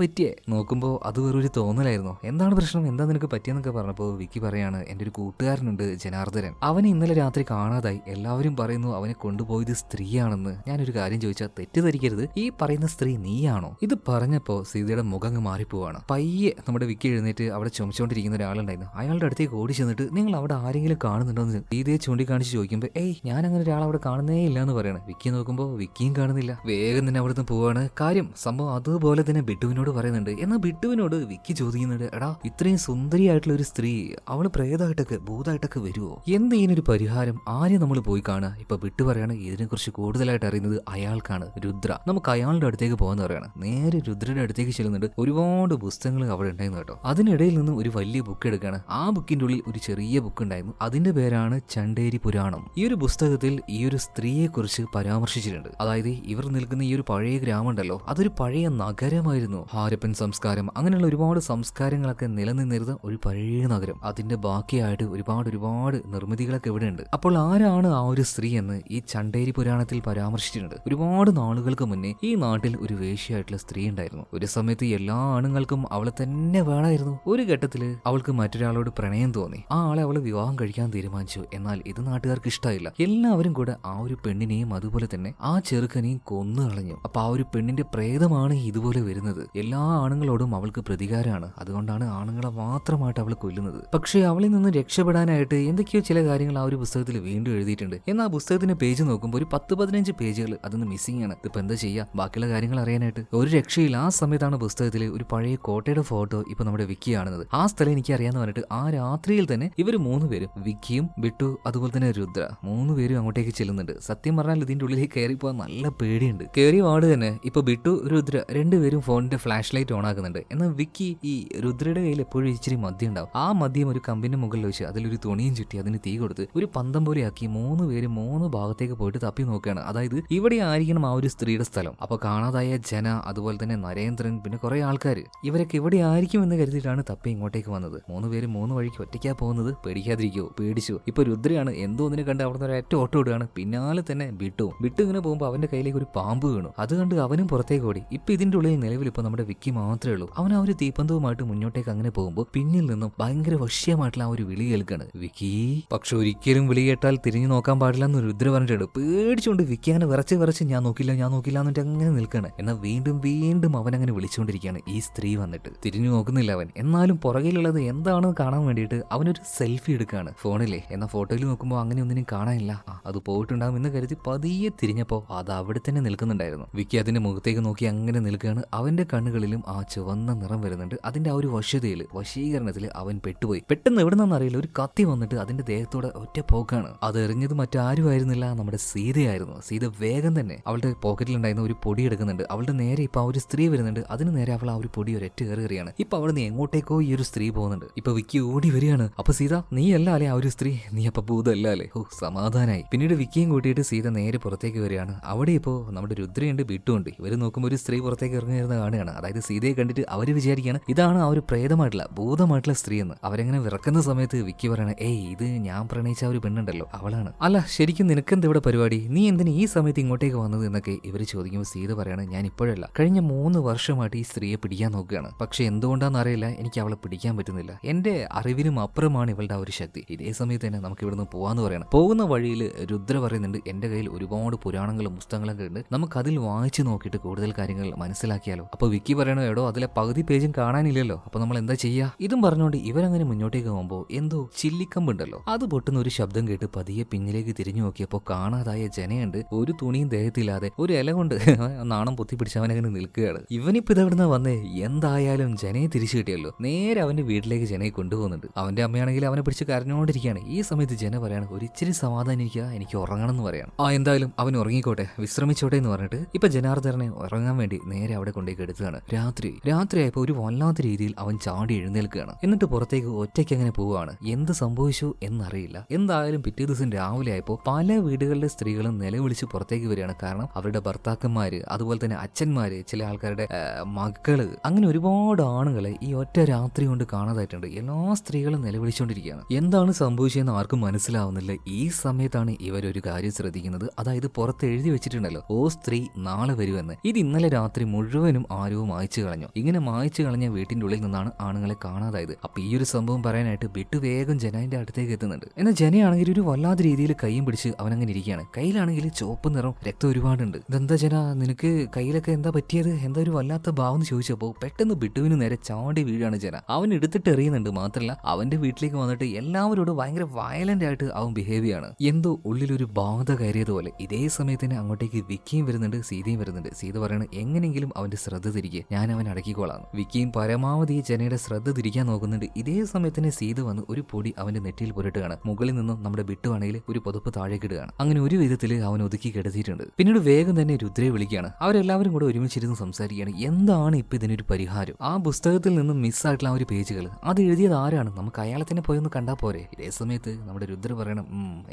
പറ്റിയേ? നോക്കുമ്പോൾ അത് വേറൊരു തോന്നലായിരുന്നു. എന്താണ് പ്രശ്നം, എന്താ നിനക്ക് പറ്റിയെന്നൊക്കെ പറഞ്ഞപ്പോൾ വിക്കി പറയാണ്, എന്റെ ഒരു കൂട്ടുകാരനുണ്ട് ജനാർദ്ദനൻ, അവനെ ഇന്നലെ രാത്രി കാണാതായി. എല്ലാവരും പറയുന്നു അവനെ കൊണ്ടുപോയത് സ്ത്രീയാണെന്ന് ഞാനൊരു കാര്യം ചോദിച്ചാൽ തെറ്റിദ്ധരിക്കരുത്, ഈ പറയുന്ന സ്ത്രീ നീയാണോ? ഇത് പറഞ്ഞപ്പോ സീതയുടെ മുഖം അങ്ങ് മാറിപ്പോവാണ്. പയ്യെ നമ്മുടെ വിക്കി എഴുന്നേറ്റ് അവിടെ ചുമച്ചുകൊണ്ടിരിക്കുന്ന ഒരാളുണ്ടായിരുന്നു. അയാളുടെ അടുത്തേക്ക് ഓടി ചെന്നിട്ട് നിങ്ങൾ അവിടെ ആരെങ്കിലും കാണുന്നുണ്ടോ എന്ന് സീതയെ ചൂണ്ടിക്കാണിച്ച് ചോദിക്കുമ്പോൾ ഏയ് ഞാൻ അങ്ങനെ ഒരാൾ അവിടെ കാണുന്നേ ഇല്ല എന്ന് പറയണം. വിക്കി നോക്കുമ്പോൾ വിക്കിയും കാണുന്നില്ല. വേഗം തന്നെ അവിടുന്ന് പോവാണ്. കാര്യം സംഭവം അതുപോലെ തന്നെ ബിട്ടുവിനോട് പറയുന്നുണ്ട്. എന്നാൽ ബിട്ടുവിനോട് വിക്കി ചോദിക്കുന്നുണ്ട്, എടാ ഇത്രയും സുന്ദരിയായിട്ടുള്ള ഒരു സ്ത്രീ അവള് പ്രേതമായിട്ടൊക്കെ ഭൂതമായിട്ടൊക്കെ വരുമോ? എന്ത് ഇതിനൊരു പരിഹാരം? ആരെയും നമ്മൾ പോയി കാണുക? ഇപ്പൊ ബിട്ടു പറയാണ് ഇതിനെക്കുറിച്ച് കൂടുതലായിട്ട് അറിയുന്നത് അയാൾക്കാണ്, രുദ്ര. നമുക്ക് അയാളുടെ അടുത്തേക്ക് പോകാന്ന് പറയാണ്. നേരെ രുദ്രയുടെ അടുത്തേക്ക് ചെല്ലുന്നുണ്ട്. ഒരുപാട് പുസ്തകങ്ങൾ അവിടെ ഉണ്ടായിരുന്നു കേട്ടോ. അതിനിടയിൽ നിന്ന് ഒരു വലിയ ബുക്ക് എടുക്കുകയാണ്. ആ ബുക്കിന്റെ ഉള്ളിൽ ഒരു ചെറിയ ബുക്ക് ഉണ്ടായിരുന്നു. അതിന്റെ പേരാണ് ചണ്ടേരി പുരാണം. ഈ ഒരു പുസ്തകത്തിൽ ഈ ഒരു സ്ത്രീയെ കുറിച്ച് പരാമർശിച്ചിട്ടുണ്ട്. അതായത് ഇവർ നിൽക്കുന്ന ഈ ഒരു പഴയ ഗ്രാമം ഉണ്ടല്ലോ, അതൊരു പഴയ നഗരമായിരുന്നു. ഹാരപ്പൻ സംസ്കാരം അങ്ങനെയുള്ള ഒരുപാട് സംസ്കാരങ്ങളൊക്കെ നിലനിന്നിരുന്ന ഒരു പഴയ നഗരം. അതിന്റെ ബാക്കിയായിട്ട് ഒരുപാട് നിർമ്മിതികളൊക്കെ ഇവിടെ ഉണ്ട്. അപ്പോൾ ആരാണ് ആ ഒരു സ്ത്രീ എന്ന് ഈ ചണ്ടേരി പുരാണത്തിൽ പരാമർശിച്ചിട്ടുണ്ട്. ഒരുപാട് നാളുകൾക്ക് മുന്നേ ഈ നാട്ടിൽ ഒരു വേശ്യയായിട്ടുള്ള സ്ത്രീ ഉണ്ടായിരുന്നു. ഒരു സമയത്ത് എല്ലാ ആണുങ്ങൾക്കും അവളെ തന്നെ വേണമായിരുന്നു. ഒരു ഘട്ടത്തില് അവൾക്ക് മറ്റൊരാളോട് പ്രണയം തോന്നി. ആ ആളെ അവളെ വിവാഹം കഴിക്കാൻ തീരുമാനിച്ചു. എന്നാൽ ഇത് നാട്ടുകാർക്ക് ഇഷ്ടമായില്ല. എല്ലാവരും കൂടെ ആ ഒരു പെണ്ണിനെയും അതുപോലെ തന്നെ ആ ചെറുക്കനെയും കൊന്നു കളഞ്ഞു. അപ്പൊ ആ ഒരു പെണ്ണിന്റെ പ്രേതമാണ് ഇതുപോലെ വരുന്നത്. എല്ലാ ആണുങ്ങളോടും അവൾക്ക് പ്രതികാരമാണ്. അതുകൊണ്ടാണ് ആണുങ്ങളെ മാത്രമായിട്ട് അവൾ കൊല്ലുന്നത്. പക്ഷേ അവളിൽ നിന്ന് രക്ഷപ്പെടാനായിട്ട് എന്തൊക്കെയോ ചില കാര്യങ്ങൾ ആ ഒരു പുസ്തകത്തിൽ വീണ്ടും എഴുതിയിട്ടുണ്ട്. എന്നാൽ ആ പുസ്തകത്തിന്റെ പേജ് നോക്കുമ്പോൾ ഒരു 10-15 പേജുകൾ അതൊന്ന് മിസ്സിംഗ് ആണ്. ഇതിപ്പോ എന്താ ചെയ്യാ? ബാക്കിയുള്ള കാര്യങ്ങൾ അറിയാനായിട്ട് ഒരു രക്ഷയിൽ. ആ സമയത്താണ് പുസ്തകത്തിൽ ഒരു പഴയ കോട്ടയുടെ ഫോട്ടോ ഇപ്പൊ നമ്മുടെ വിക്കി കാണുന്നത്. ആ സ്ഥലം എനിക്ക് അറിയാന്ന് പറഞ്ഞിട്ട് ആ രാത്രിയിൽ തന്നെ ഇവർ 3 പേരും വിക്കിയും ബിട്ടു അതുപോലെ തന്നെ രുദ്ര 3 പേരും അങ്ങോട്ടേക്ക് ചെല്ലുന്നുണ്ട്. സത്യം പറഞ്ഞാൽ ഇതിന്റെ ഉള്ളിലേക്ക് കയറി പോകാൻ നല്ല പേടിയുണ്ട്. കയറിയ വാർഡ് തന്നെ ഇപ്പൊ ബിട്ടു രുദ്ര 2 പേരും ഫോണിന്റെ ഫ്ലാഷ് ലൈറ്റ് ഓൺ ആക്കുന്നുണ്ട്. എന്നാൽ വിക്കി ഈ രുദ്രയുടെ കയ്യിൽ എപ്പോഴും ഇച്ചിരി മദ്യം ഉണ്ടാവും. ആ മദ്യം ഒരു കമ്പിന്റെ മുകളിൽ വെച്ച് അതിലൊരു തുണിയും ചുറ്റി അതിന് തീ കൊടുത്ത് ഒരു പന്തം പോലെ ആക്കി 3 പേരും 3 ഭാഗത്തേക്ക് പോയിട്ട് തപ്പി നോക്കുകയാണ്. അതായത് ഇവിടെ ആയിരിക്കണം ആ ഒരു സ്ത്രീയുടെ സ്ഥലം. അപ്പൊ കാണാതായ ജന അതുപോലെ തന്നെ നരേന്ദ്രൻ പിന്നെ കുറെ ആൾക്കാർ ഇവരൊക്കെ ഇവിടെ ആയിരിക്കും എന്ന് കരുതിയിട്ടാണ് തപ്പി ഇങ്ങോട്ടേക്ക് വന്നത്. 3 പേരും 3 വഴിക്ക് ഒറ്റയ്ക്കാ പോകുന്നത്. പേടിക്കാതിരിക്കോ? പേടിച്ചു. ഇപ്പൊ രുദ്രയാണ് എന്തോ ഒന്നിനെ കണ്ട് അവിടുന്ന് ഒരൊറ്റ ഓട്ടം ഇടുകയാണ്. പിന്നാലെ തന്നെ ബിട്ടു ഇങ്ങനെ പോകുമ്പോൾ അവന്റെ കയ്യിലേക്ക് ഒരു പാമ്പ് വീണു. അത് കണ്ട് അവനും പുറത്തേക്ക് ഓടി. ഇപ്പൊ ഇതിന്റെ ഉള്ളിൽ നിലവിൽ ഇപ്പൊ നമ്മുടെ വിക്കി മാത്രമേ ഉള്ളൂ. അവൻ ആ ഒരു തീപ്പന്തവുമായിട്ട് മുന്നോട്ടേക്ക് അങ്ങനെ പോകുമ്പോൾ പിന്നിൽ നിന്നും ഭയങ്കര വശ്യമായിട്ടുള്ള ആ ഒരു വിളി കേൾക്കാണ്, വിക്കി. പക്ഷെ ഒരിക്കലും വിളി കേട്ടാൽ തിരിഞ്ഞു നോക്കാൻ പാടില്ല എന്ന് രുദ്ര പറഞ്ഞിട്ടുണ്ട്. പേടിച്ചുകൊണ്ട് വിക്കി അങ്ങനെ വിറച്ച് ഞാൻ നോക്കില്ല എന്നിട്ട് അങ്ങനെ നിൽക്കാണ്. എന്നാൽ വീണ്ടും അവൻ അങ്ങനെ വിളിച്ചുകൊണ്ടിരിക്കുകയാണ്. ഈ സ്ത്രീ വന്നിട്ട് തിരിഞ്ഞു നോക്കുന്നില്ല അവൻ. എന്നാലും പുറകിലുള്ളത് എന്താണെന്ന് കാണാൻ വേണ്ടിയിട്ട് അവനൊരു സെൽഫി എടുക്കുകയാണ് ഫോണിലെ. എന്നാൽ ഫോട്ടോയിൽ നോക്കുമ്പോൾ അങ്ങനെ ഒന്നിനും കാണാനില്ല. അത് പോയിട്ടുണ്ടാകും എന്ന് കരുതി പതിയെ തിരിഞ്ഞപ്പോ അത് അവിടെ തന്നെ നിൽക്കുന്നുണ്ടായിരുന്നു. വിക്കി അതിന്റെ മുഖത്തേക്ക് നോക്കി അങ്ങനെ നിൽക്കുകയാണ്. അവന്റെ കണ്ണുകളിലും ആ ചുവന്ന നിറം വരുന്നുണ്ട്. അതിന്റെ ആ ഒരു വശീകരണത്തിൽ അവൻ പെട്ടുപോയി. പെട്ടെന്ന് എവിടെ നിന്നറിയില്ല ഒരു കത്തി വന്നിട്ട് അതിന്റെ ദേഹത്തോടെ ഒറ്റ പോക്കാണ്. അത് എറിഞ്ഞത് മറ്റാരും ആയിരുന്നില്ല, നമ്മുടെ സീതയായിരുന്നു. സീത വേഗം തന്നെ അവളുടെ പോക്കറ്റിലുണ്ടായിരുന്ന ഒരു പൊടി എടുക്കുന്നുണ്ട്. അവളുടെ നേരെ ഇപ്പൊ ആ ഒരു സ്ത്രീ വരുന്നുണ്ട്. അതിന് നേരെ അവൾ ആ ഒരു പൊടി ഒരൊറ്റ കയറിയാണ്. ഇപ്പൊ അവിടെ നിന്ന് എങ്ങോട്ടേക്കോ ഈ ഒരു സ്ത്രീ പോകുന്നുണ്ട്. ഇപ്പൊ വിക്കി ഓടി വരികയാണ്. അപ്പൊ സീത നീ അല്ല അല്ലേ ആ ഒരു സ്ത്രീ? നീ അപ്പൊ ഭൂതല്ല അല്ലേ? ഓ സമാധാനായി. പിന്നീട് വിക്കിയും കൂട്ടിയിട്ട് സീത നേരെ പുറത്തേക്ക് വരികയാണ്. അവിടെ ഇപ്പോ നമ്മുടെ രുദ്രയുണ്ട് ബിട്ടുമുണ്ട്. ഇവര് നോക്കുമ്പോൾ ഒരു സ്ത്രീ പുറത്തേക്ക് ഇറങ്ങിയിരുന്ന കാണുകയാണ്. അതായത് സീതയെ കണ്ടിട്ട് അവര് വിചാരിക്കുകയാണ് ഇതാണ് ആ ഒരു പ്രേതമായിട്ടുള്ള ഭൂതമായിട്ടുള്ള സ്ത്രീ എന്ന്. അവരെങ്ങനെ വിറക്കുന്ന സമയത്ത് വിക്കി പറയണ ഏയ് ഇത് ഞാൻ പ്രണയിച്ച ഒരു പെണ്ണുണ്ടല്ലോ അവളാണ്. അല്ല ശരിക്കും നിനക്കെന്ത് ഇവിടെ പരിപാടി? നീ എന്തിന് ഈ സമയത്ത് ഇങ്ങോട്ടേക്ക് വന്നത് എന്നൊക്കെ ഇവര് ചോദിക്കുമ്പോൾ സീത പറയാണ് ഞാൻ ഇപ്പോഴല്ല, കഴിഞ്ഞ 3 വർഷമായിട്ട് ഈ സ്ത്രീയെ പിടിക്കാൻ നോക്കുകയാണ്. പക്ഷെ എന്തുകൊണ്ടാന്ന് അറിയില്ല, എനിക്ക് അവളെ പിടിക്കാൻ പറ്റുന്നില്ല. എന്റെ അറിവിനും അപ്പുറമാണ് ഇവളുടെ ആ ഒരു ശക്തി. ഇതേ സമയത്ത് തന്നെ നമുക്ക് ഇവിടുന്ന് പോവാന്ന് പറയണം. പോകുന്ന വഴിയിൽ രുദ്ര പറയുന്നുണ്ട് എന്റെ കയ്യിൽ ഒരുപാട് പുരാണങ്ങളും പുസ്തകങ്ങളൊക്കെ ഉണ്ട്, നമുക്ക് അതിൽ വായിച്ചു നോക്കിയിട്ട് കൂടുതൽ കാര്യങ്ങൾ മനസ്സിലാക്കിയാലോ. അപ്പൊ വിക്കി പറയണോ എടോ അതിലെ പകുതി പേജും കാണാനില്ലല്ലോ, അപ്പൊ നമ്മൾ എന്താ ചെയ്യാ? ഇതും പറഞ്ഞുകൊണ്ട് ഇവരങ്ങനെ മുന്നോട്ടേക്ക് പോകുമ്പോൾ എന്തോ ചില്ലിക്കമ്പുണ്ടല്ലോ അത് പൊട്ടുന്ന ഒരു ശബ്ദം കേട്ട് പതിയെ പിന്നിലേക്ക് തിരിഞ്ഞു നോക്കിയപ്പോ കാണാതായ ജനയുണ്ട്. ഒരു തുണിയും ദേഹത്തില്ലാതെ ഒരു ഇല കൊണ്ട് നാണം പൊത്തി പിടിച്ചവനങ്ങനെ നിൽക്കുകയാണ്. ഇവനിപ്പോ ഇതെവിടുന്ന വന്നേ? എന്തായാലും ജനയെ തിരിച്ചു കിട്ടിയല്ലോ. നേരെ അവന്റെ വീട്ടിലേക്ക് ജനയെ കൊണ്ടുപോകുന്നുണ്ട്. അവന്റെ അമ്മയാണെങ്കിൽ അവനെ പിടിച്ച് കരഞ്ഞുകൊണ്ടിരിക്കുകയാണ്. ഈ സമയത്ത് ജന പറയാണ് ഒരിച്ചിരി സമാധാനിക്കുക, എനിക്ക് ഉറങ്ങണം എന്ന് പറയാണ്. എന്തായാലും അവൻ ഉറങ്ങിക്കോട്ടെ, വിശ്രമിച്ചോട്ടെ എന്ന് പറഞ്ഞിട്ട് ഇപ്പൊ ജനാർദ്ദനെ ഉറങ്ങാൻ വേണ്ടി നേരെ അവിടെ കൊണ്ടേക്ക് എടുക്കുകയാണ്. രാത്രിയായപ്പോ ഒരു വല്ലാത്ത രീതിയിൽ അവൻ ചാടി എഴുന്നേൽക്കുകയാണ്. എന്നിട്ട് പുറത്തേക്ക് ഒറ്റയ്ക്ക് അങ്ങനെ പോവുകയാണ്. എന്ത് സംഭവിച്ചു എന്നറിയില്ല. എന്തായാലും പിറ്റേ ദിവസം രാവിലെ ആയപ്പോ പല വീടുകളിലെ സ്ത്രീകളും നിലവിളിച്ച് പുറത്തേക്ക് വരികയാണ്. കാരണം അവരുടെ ഭർത്താക്കന്മാര് അതുപോലെ തന്നെ അച്ഛന്മാര് ചില ആൾക്കാരുടെ മക്കള് അങ്ങനെ ഒരുപാട് ആണുങ്ങളെ ഈ ഒറ്റ രാത്രി കൊണ്ട് കാണാതായിട്ടുണ്ട്. എല്ലാ സ്ത്രീകളും നിലവിളിച്ചുകൊണ്ടിരിക്കുകയാണ്. എന്താണ് സംഭവിച്ചതെന്ന് ആർക്കും മനസ്സിലാവുന്നില്ല. ഈ സമയത്താണ് ഇവരൊരു കാര്യം ശ്രദ്ധിക്കുന്നത്. അതായത് പുറത്ത് എഴുതി വെച്ചിട്ടുണ്ടല്ലോ ഓ സ്ത്രീ നാളെ വരുമെന്ന്. ഇത് ഇന്നലെ രാത്രി മുഴുവനും ആരോ മായ്ച്ചു കളഞ്ഞു. ഇങ്ങനെ മായ്ച്ചു കളഞ്ഞ വീട്ടിന്റെ ഉള്ളിൽ നിന്നാണ് ആണുങ്ങളെ കാണാതായത്. അപ്പൊ ഈ ഒരു സംഭവം പറയാനായിട്ട് ബിട്ടു വേഗം ജനന്റെ അടുത്തേക്ക് എത്തുന്നുണ്ട്. എന്നാൽ ജനയാണെങ്കിൽ ഒരു വല്ലാത്ത രീതിയിൽ കൈയും പിടിച്ച് അവനങ്ങനെ ഇങ്ങനെ ഇരിക്കുകയാണ്. കയ്യിലാണെങ്കിൽ ചുവപ്പ് നിറം രക്തം ഒരുപാടുണ്ട്. ഇതെന്താ ജന, നിനക്ക് കയ്യിലൊക്കെ എന്താ പറ്റിയത്, എന്താ ഒരു വല്ലാത്ത ഭാവം എന്ന് ചോദിച്ചപ്പോൾ പെട്ടെന്ന് ബിട്ടുവിന് നേരെ ചാടി വീഴാണ് ജന. അവൻ എടുത്തിട്ട് എറിയുന്നുണ്ട്. മാത്രമല്ല അവന്റെ വീട്ടിലേക്ക് വന്നിട്ട് എല്ലാവരോടും ഭയങ്കര വയലന്റ് ആയിട്ട് അവൻ ബിഹേവ് ചെയ്യാണ്. എന്തോ ഉള്ളിലൊരു ബാധ കയറിയതുപോലെ. ഇതേ സമയത്ത് തന്നെ അങ്ങോട്ടേക്ക് വിക്കിയും വരുന്നുണ്ട്, സീതയും വരുന്നുണ്ട്. സീത പറയണ എങ്ങനെയെങ്കിലും അവന്റെ ശ്രദ്ധ തിരികെ, ഞാൻ അവൻ അടക്കിക്കോളാം. വിക്കിയും പരമാവധി ജനയുടെ ശ്രദ്ധ തിരിക്കാൻ നോക്കുന്നുണ്ട്. ഇതേ സമയത്ത് തന്നെ സീത വന്ന് ഒരു പൊടി അവന്റെ നെറ്റിയിൽ പുരട്ടുകയാണ്. മുകളിൽ നിന്നും നമ്മുടെ ബിട്ടുവാണെങ്കിൽ ഒരു പുതപ്പ് താഴേക്ക് ഇടുകയാണ്. അങ്ങനെ ഒരു വിധത്തിൽ അവൻ ഒതുക്കി കിടത്തിയിട്ടുണ്ട്. പിന്നീട് വേഗം തന്നെ രുദ്രയെ വിളിക്കുകയാണ്. അവരെല്ലാവരും കൂടെ ഒരുമിച്ചിരുന്ന് സംസാരിക്കുകയാണ്. എന്താണ് ഇപ്പൊ ഇതിനൊരു പരിഹാരം? ആ പുസ്തകത്തിൽ നിന്നും മിസ്സായിട്ടുള്ള ആ ഒരു പേജുകൾ അത് എഴുതിയത് ആരാണ്? നമുക്ക് അയാളെ തന്നെ പോയി ഒന്ന് കണ്ടാ പോരെ? ഇതേ സമയത്ത് നമ്മുടെ രുദ്ര പറയണം,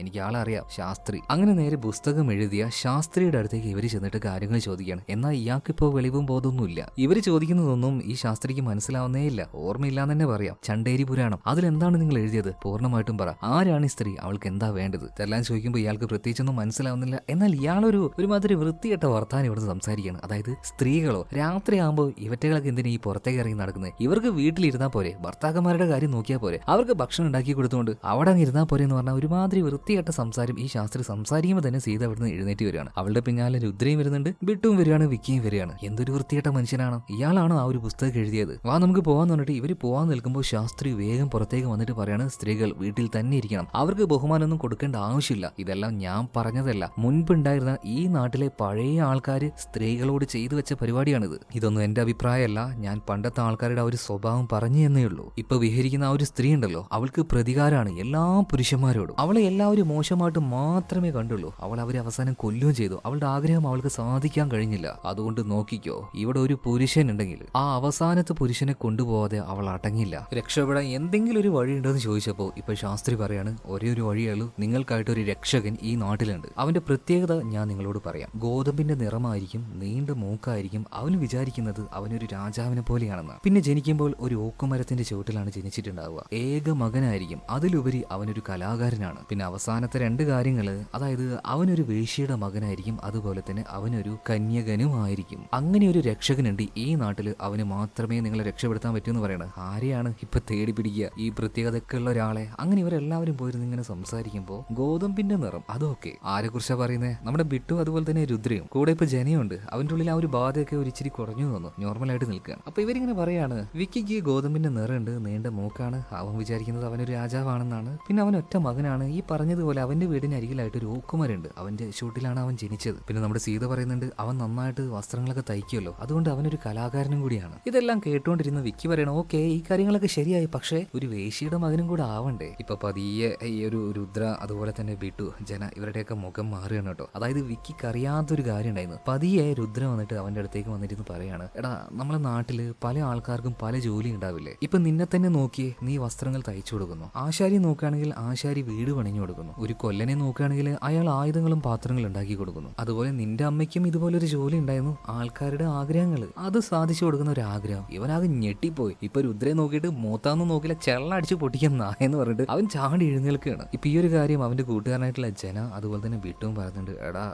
എനിക്ക് ആളെ അറിയാം, ശാസ്ത്രി. അങ്ങനെ നേരെ പുസ്തകം എഴുതിയ ശാസ്ത്രിയുടെ അടുത്തേക്ക് ഇവര് ചെന്നിട്ട് കാര്യങ്ങൾ ചോദിക്കുകയാണ്. എന്നാൽ ഇയാൾക്കിപ്പോ വെളിവും ബോധമൊന്നുമില്ല. ഇവര് ചോദിക്കുന്നതൊന്നും ഈ ശാസ്ത്രിക്ക് മനസ്സിലാവുന്നേ ഇല്ല, ഓർമ്മയില്ലാന്ന് തന്നെ പറയാം. ചണ്ടേരി പുരാണം അതിലെന്താണ് നിങ്ങൾ എഴുതിയത്? പൂർണ്ണമായിട്ടും പറ. ആരാണ് ഈ സ്ത്രീ? അവൾക്ക് എന്താ വേണ്ടത്? ഇതെല്ലാം ചോദിക്കുമ്പോൾ ഇയാൾക്ക് പ്രത്യേകിച്ചൊന്നും മനസ്സിലാവുന്നില്ല. എന്നാൽ ഇയാളൊരു ഒരുമാതിരി വൃത്തികെട്ട വർത്താനം ഇവിടുന്ന് സംസാരിക്കുകയാണ്. അതായത് സ്ത്രീകളോ രാത്രിയാകുമ്പോൾ ഇവറ്റകളൊക്കെ എന്തിനാ ഈ പുറത്തേക്ക് ഇറങ്ങി നടക്കുന്നത്? ഇവർക്ക് വീട്ടിലിരുന്നാൽ പോരെ, ഭർത്താക്കന്മാരുടെ കാര്യം നോക്കിയാൽ പോരെ, അവർക്ക് ഭക്ഷണം ഉണ്ടാക്കി കൊടുത്തുകൊണ്ട് അവിടെ അങ്ങ് ഇരുന്നാൽ പോരെ എന്ന് പറഞ്ഞാൽ ഒരുമാതിരി വൃത്തികെട്ട സംസാരം ഈ ശാസ്ത്രി സംസാരിക്കുമ്പോൾ തന്നെ സീത അവിടുന്ന് എഴുന്നേറ്റ് വരികയാണ്. അവളുടെ പിന്നാലെ രുദ്രയും വരുന്നുണ്ട്, ബിട്ടും വരികയാണ്, വിക്കിയും വരികയാണ്. എന്തൊരു വൃത്തികെട്ട മനുഷ്യനാണ് ഇയാളാണോ ആ ഒരു പുസ്തകം എഴുതിയത്? വാ നമുക്ക് പോകാൻ പറഞ്ഞിട്ട് ഇവര് പോകാൻ നിൽക്കുമ്പോൾ ശാസ്ത്രി വേഗം പുറത്തേക്ക് വന്നിട്ട് പറയാണ്, സ്ത്രീകൾ വീട്ടിൽ തന്നെ ഇരിക്കണം, അവർക്ക് ബഹുമാനമൊന്നും കൊടുക്കേണ്ട ആവശ്യമില്ല. ഇതെല്ലാം ഞാൻ പറഞ്ഞതല്ല, മുൻപുണ്ടായിരുന്ന ഈ നാട്ടിലെ പഴയ ആൾക്കാർ സ്ത്രീകളോട് ചെയ്തു വെച്ച പരിപാടിയാണിത്. ഇതൊന്നും എന്റെ അഭിപ്രായമല്ല, ഞാൻ പണ്ടത്തെ ആൾക്കാരുടെ ആ ഒരു സ്വഭാവം പറഞ്ഞു എന്നേ ഉള്ളൂ. ഇപ്പൊ വിഹരിക്കുന്ന ആ ഒരു സ്ത്രീ ഉണ്ടല്ലോ, അവൾക്ക് പ്രതികാരമാണ് എല്ലാ പുരുഷന്മാരോടും. അവളെ എല്ലാവരും മോശമായിട്ട് മാത്രമേ കണ്ടുള്ളൂ. അവൾ അവരെ അവസാനം കൊല്ലുകയും ചെയ്തു. അവളുടെ ആഗ്രഹം അവൾക്ക് സാധിക്കാൻ കഴിഞ്ഞില്ല. അതുകൊണ്ട് നോക്കിക്കോ, ഇവിടെ ഒരു പുരുഷൻ ഉണ്ടെങ്കിൽ ആ അവസാനത്തെ പുരുഷനെ കൊണ്ടുപോകാതെ അവൾ അടങ്ങില്ല. രക്ഷപ്പെടാൻ എന്തെങ്കിലും ഒരു വഴി ഉണ്ടോ എന്ന് ചോദിച്ചപ്പോൾ ഇപ്പൊ ശാസ്ത്രി പറയാണ്, ഒരേ ഒരു വഴിയുള്ളൂ, നിങ്ങൾക്കായിട്ടൊരു രക്ഷകൻ ഈ നാട്ടിലുണ്ട്. അവന്റെ പ്രത്യേകത ഞാൻ നിങ്ങളോട് പറയാം. ഗോതമ്പിന്റെ നിറമായിരിക്കും, നീണ്ട മൂക്കായിരിക്കും. അവന് വിചാരിക്കുന്നത് അവനൊരു രാജാവിനെ പോലെയാണെന്ന്. പിന്നെ ജനിക്കുമ്പോൾ ഒരു ഓക്കുമരത്തിന്റെ ചുവട്ടിലാണ് ജനിച്ചിട്ടുണ്ടാവുക. ഏക മകനായിരിക്കും. അതിലുപരി അവനൊരു കലാകാരനാണ്. പിന്നെ അവസാനത്തെ രണ്ട് കാര്യങ്ങള്, അതായത് അവനൊരു വേശ്യയുടെ മകനായിരിക്കും, അതുപോലെ തന്നെ അവനൊരു കന്യകനും ആയിരിക്കും. അങ്ങനെ ഒരു രക്ഷകനുണ്ട് ഈ നാട്ടില്, അവന് മാത്രമേ നിങ്ങളെ രക്ഷപ്പെടുത്താൻ പറ്റൂ എന്ന് പറയണത്. ആരെയാണ് ഇപ്പൊ തേടി പിടിക്കുക? ഈ പ്രത്യേകതയൊക്കെ ഉള്ള ഒരാളെ. അങ്ങനെ ഇവരെല്ലാവരും പോയിരുന്ന് ഇങ്ങനെ സംസാരിക്കുമ്പോൾ ഗോതമ്പിന്റെ നിറം അതൊക്കെ ആരെ കുറിച്ചാ പറയുന്നത്? നമ്മുടെ ബിട്ടു അതുപോലെ തന്നെ രുദ്രയും കൂടെ ഇപ്പൊ ജനയുണ്ട്. അവന്റെ ഉള്ളിൽ ആ ഒരു ബാധയൊക്കെ ഒരു ഇച്ചിരി കുറഞ്ഞു തോന്നുന്നു, നോർമലായിട്ട് നിൽക്കുകയാണ്. അപ്പൊ ഇവരിങ്ങനെ പറയാണ്, വിക്കിക്ക് ഗോതമ്പിന്റെ നിറമുണ്ട്, നീണ്ട മൂക്കാണ്, അവൻ വിചാരിക്കുന്നത് അവനൊരു രാജാവാണെന്നാണ്. പിന്നെ അവൻ ഒറ്റ മകനാണ്. ഈ പറഞ്ഞതുപോലെ അവന്റെ വീടിന് അരികിലായിട്ട് ഒരു ഓക്കുമരുണ്ട്, അവന്റെ ചുവട്ടിലാണ് അവൻ ജനിച്ചത്. പിന്നെ നമ്മുടെ സീത പറയുന്നുണ്ട്, അവൻ നന്നായിട്ട് വസ്ത്രങ്ങളൊക്കെ തയ്ക്കുമല്ലോ, അതുകൊണ്ട് അവനൊരു കലാകാരനും കൂടിയാണ്. ഇതെല്ലാം കേട്ടുകൊണ്ടിരുന്ന വിക്കി പറയണം, ഓക്കെ ഈ കാര്യങ്ങളൊക്കെ ശരിയായി, പക്ഷേ ഒരു വേശ്യയുടെ മകനും കൂടെ ആവണ്ടേ? ഇപ്പൊ പതിയെ ഈ ഒരു രുദ്ര അതുപോലെ തന്നെ ബിട്ടു ജന ഇവരുടെയൊക്കെ മുഖം മാറുകയാണ് കേട്ടോ. അതായത് വിക്കിക്ക് അറിയാത്തൊരു കാര്യം ഉണ്ടായിരുന്നു. പതിയെ രുദ്ര വന്നിട്ട് അവന്റെ അടുത്തേക്ക് വന്നിരുന്ന് പറയാണ്, എടാ നമ്മളെ നാട്ടില് പല ആൾക്കാർക്കും പല ജോലി ഉണ്ടാവില്ലേ? ഇപ്പൊ നിന്നെ തന്നെ നോക്കിയേ, നീ വസ്ത്രങ്ങൾ തയ്ച്ചു കൊടുക്കുന്നു. ആശാരി നോക്കുകയാണെങ്കിൽ ആശാരി വീട് പണിഞ്ഞു കൊടുക്കുന്നു. ഒരു കൊല്ലനെ നോക്കുകയാണെങ്കിൽ അയാൾ ആയുധങ്ങളും പാത്രങ്ങളും ഉണ്ടാക്കി കൊടുക്കുന്നു. അതുപോലെ നിന്റെ അമ്മയ്ക്കും ഇതുപോലൊരു ജോലി ഉണ്ടായിരുന്നു, ആൾക്കാരുടെ ആഗ്രഹങ്ങൾ അത് സാധിച്ചു കൊടുക്കുന്ന ഒരു ആഗ്രഹം. ഇവനാകെ ഞെട്ടിപ്പോയി. ഇപ്പൊ രുദ്രയെ നോക്കിയിട്ട് മൂത്താന്ന് നോക്കില്ല, ചെള്ള അടിച്ച് പൊട്ടിക്കുന്ന എന്ന് പറഞ്ഞിട്ട് അവൻ ചാടി എഴുന്നേൽക്കുകയാണ്. ഇപ്പൊ ഈ ഒരു കാര്യം അവന്റെ കൂട്ടുകാരനായിട്ടുള്ള ജന അതുപോലെ തന്നെ ബിട്ടുവും പറയുന്നുണ്ട്, എടാ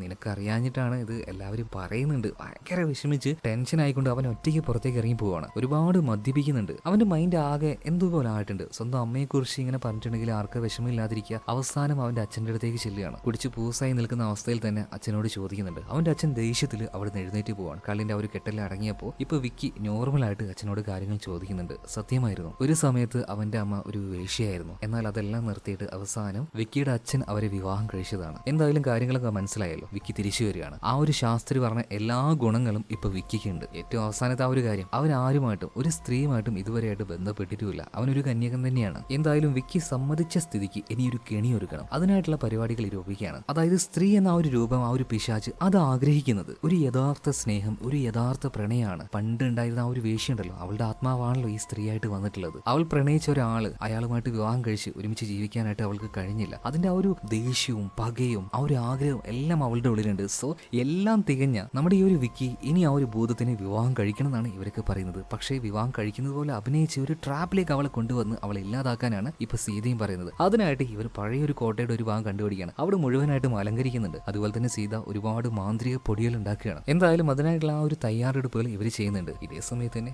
നിനക്കറിയാഞ്ഞിട്ടാണ് ഇത് എല്ലാവരും പറയുന്നുണ്ട്. ഭയങ്കര വിഷമിച്ച് ടെൻഷൻ ആയിക്കൊണ്ട് അവൻ ഒറ്റയ്ക്ക് പുറത്തേക്ക് ഇറങ്ങി പോവാണ്. ഒരുപാട് മദ്യപിക്കുന്നുണ്ട്. അവന്റെ മൈൻഡ് ആകെ എന്തോപോലെ ആയിട്ടുണ്ട്. സ്വന്തം അമ്മയെ കുറിച്ച് ഇങ്ങനെ പറഞ്ഞിട്ടുണ്ടെങ്കിൽ ആർക്ക് വിഷമമില്ലാതിരിക്കുക. അവസാനം അവന്റെ അച്ഛന്റെ അടുത്തേക്ക് ചെല്ലുകയാണ്. കുടിച്ച് പൂസായി നിൽക്കുന്ന അവസ്ഥയിൽ തന്നെ അച്ഛനോട് ചോദിക്കുന്നുണ്ട്. അവന്റെ അച്ഛൻ ദേഷ്യത്തിൽ അവിടുന്ന് എഴുന്നേറ്റ് പോവാണ്. കള്ളിന്റെ ആ ഒരു കെട്ടെല്ലാം അടങ്ങിയപ്പോൾ ഇപ്പൊ വിക്കി നോർമലായിട്ട് അച്ഛനോട് കാര്യങ്ങൾ ചോദിക്കുന്നുണ്ട്. സത്യമായിരുന്നു, ഒരു സമയത്ത് അവന്റെ അമ്മ ഒരു വേശ്യയായിരുന്നു. എന്നാൽ അതെല്ലാം നിർത്തിയിട്ട് അവസാനം വിക്കിയുടെ അച്ഛൻ അവരെ വിവാഹം കഴിച്ചതാണ്. എന്തായാലും കാര്യങ്ങളൊക്കെ മനസ്സിലായല്ലോ. വിക്കി തിരിച്ചു വരികയാണ്. ആ ഒരു ശാസ്ത്രി പറഞ്ഞ എല്ലാ ഗുണങ്ങളും ഇപ്പൊ വിക്കിക്കുണ്ട്. ഏറ്റവും അവസാനത്തെ ആ ഒരു കാര്യം, അവൻ ആരുമായിട്ടും ഒരു സ്ത്രീയുമായിട്ടും ഇതുവരെയായിട്ട് ബന്ധപ്പെട്ടിട്ടുമില്ല. അവനൊരു കന്യകൻ തന്നെയാണ്. എന്തായാലും വിക്കി സമ്മതിച്ച സ്ഥിതിക്ക് ഇനിയൊരു കെണി ഒരുക്കണം. അതിനായിട്ടുള്ള പരിപാടികൾ രൂപിക്കുകയാണ്. അതായത് സ്ത്രീ എന്ന ആ ഒരു രൂപം, ആ ഒരു പിശാച് അത് ആഗ്രഹിക്കുന്നത് ഒരു യഥാർത്ഥ സ്നേഹം, ഒരു യഥാർത്ഥ പ്രണയമാണ്. പണ്ട് ഉണ്ടായിരുന്ന ആ ഒരു വേശ്യുണ്ടല്ലോ, അവളുടെ ആത്മാവാണല്ലോ ഈ സ്ത്രീയായിട്ട് വന്നിട്ടുള്ളത്. അവൾ പ്രണയിച്ച ഒരാള് അയാളുമായിട്ട് വിവാഹം കഴിച്ച് ഒരുമിച്ച് ജീവിക്കാനായിട്ട് അവൾക്ക് കഴിഞ്ഞില്ല. അതിന്റെ ആ ഒരു ദേഷ്യവും പകയും ആ ഒരു ആഗ്രഹവും എല്ലാം അവളുടെ ഉള്ളിലുണ്ട്. സോ എല്ലാം തികഞ്ഞ നമ്മുടെ ഈ ഒരു വിക്കി ഇനി ആ ഒരു ഭൂതത്തിനെ വിവാഹം കഴിക്കണം എന്നാണ് ഇവരൊക്കെ പറയുന്നത്. പക്ഷേ വിവാഹം കഴിക്കുന്നത് പോലെ അഭിനയിച്ച് ഒരു ട്രാപ്പിലേക്ക് അവളെ കൊണ്ടുവന്ന് അവളെ ഇല്ലാതാക്കാനാണ് ഇപ്പൊ സീതയും പറയുന്നത്. അതിനായിട്ട് ഇവർ പഴയ ഒരു കോട്ടയുടെ ഒരു ഭാഗം കണ്ടുപിടിക്കുകയാണ്. അവിടെ മുഴുവനായിട്ടും അലങ്കരിക്കുന്നുണ്ട്. അതുപോലെ തന്നെ സീത ഒരുപാട് മാന്ത്രിക പൊടികൾ ഉണ്ടാക്കുകയാണ്. എന്തായാലും അതിനായിട്ടുള്ള ആ ഒരു തയ്യാറെടുപ്പുകൾ ഇവർ ചെയ്യുന്നുണ്ട്. ഇതേ സമയത്ത് തന്നെ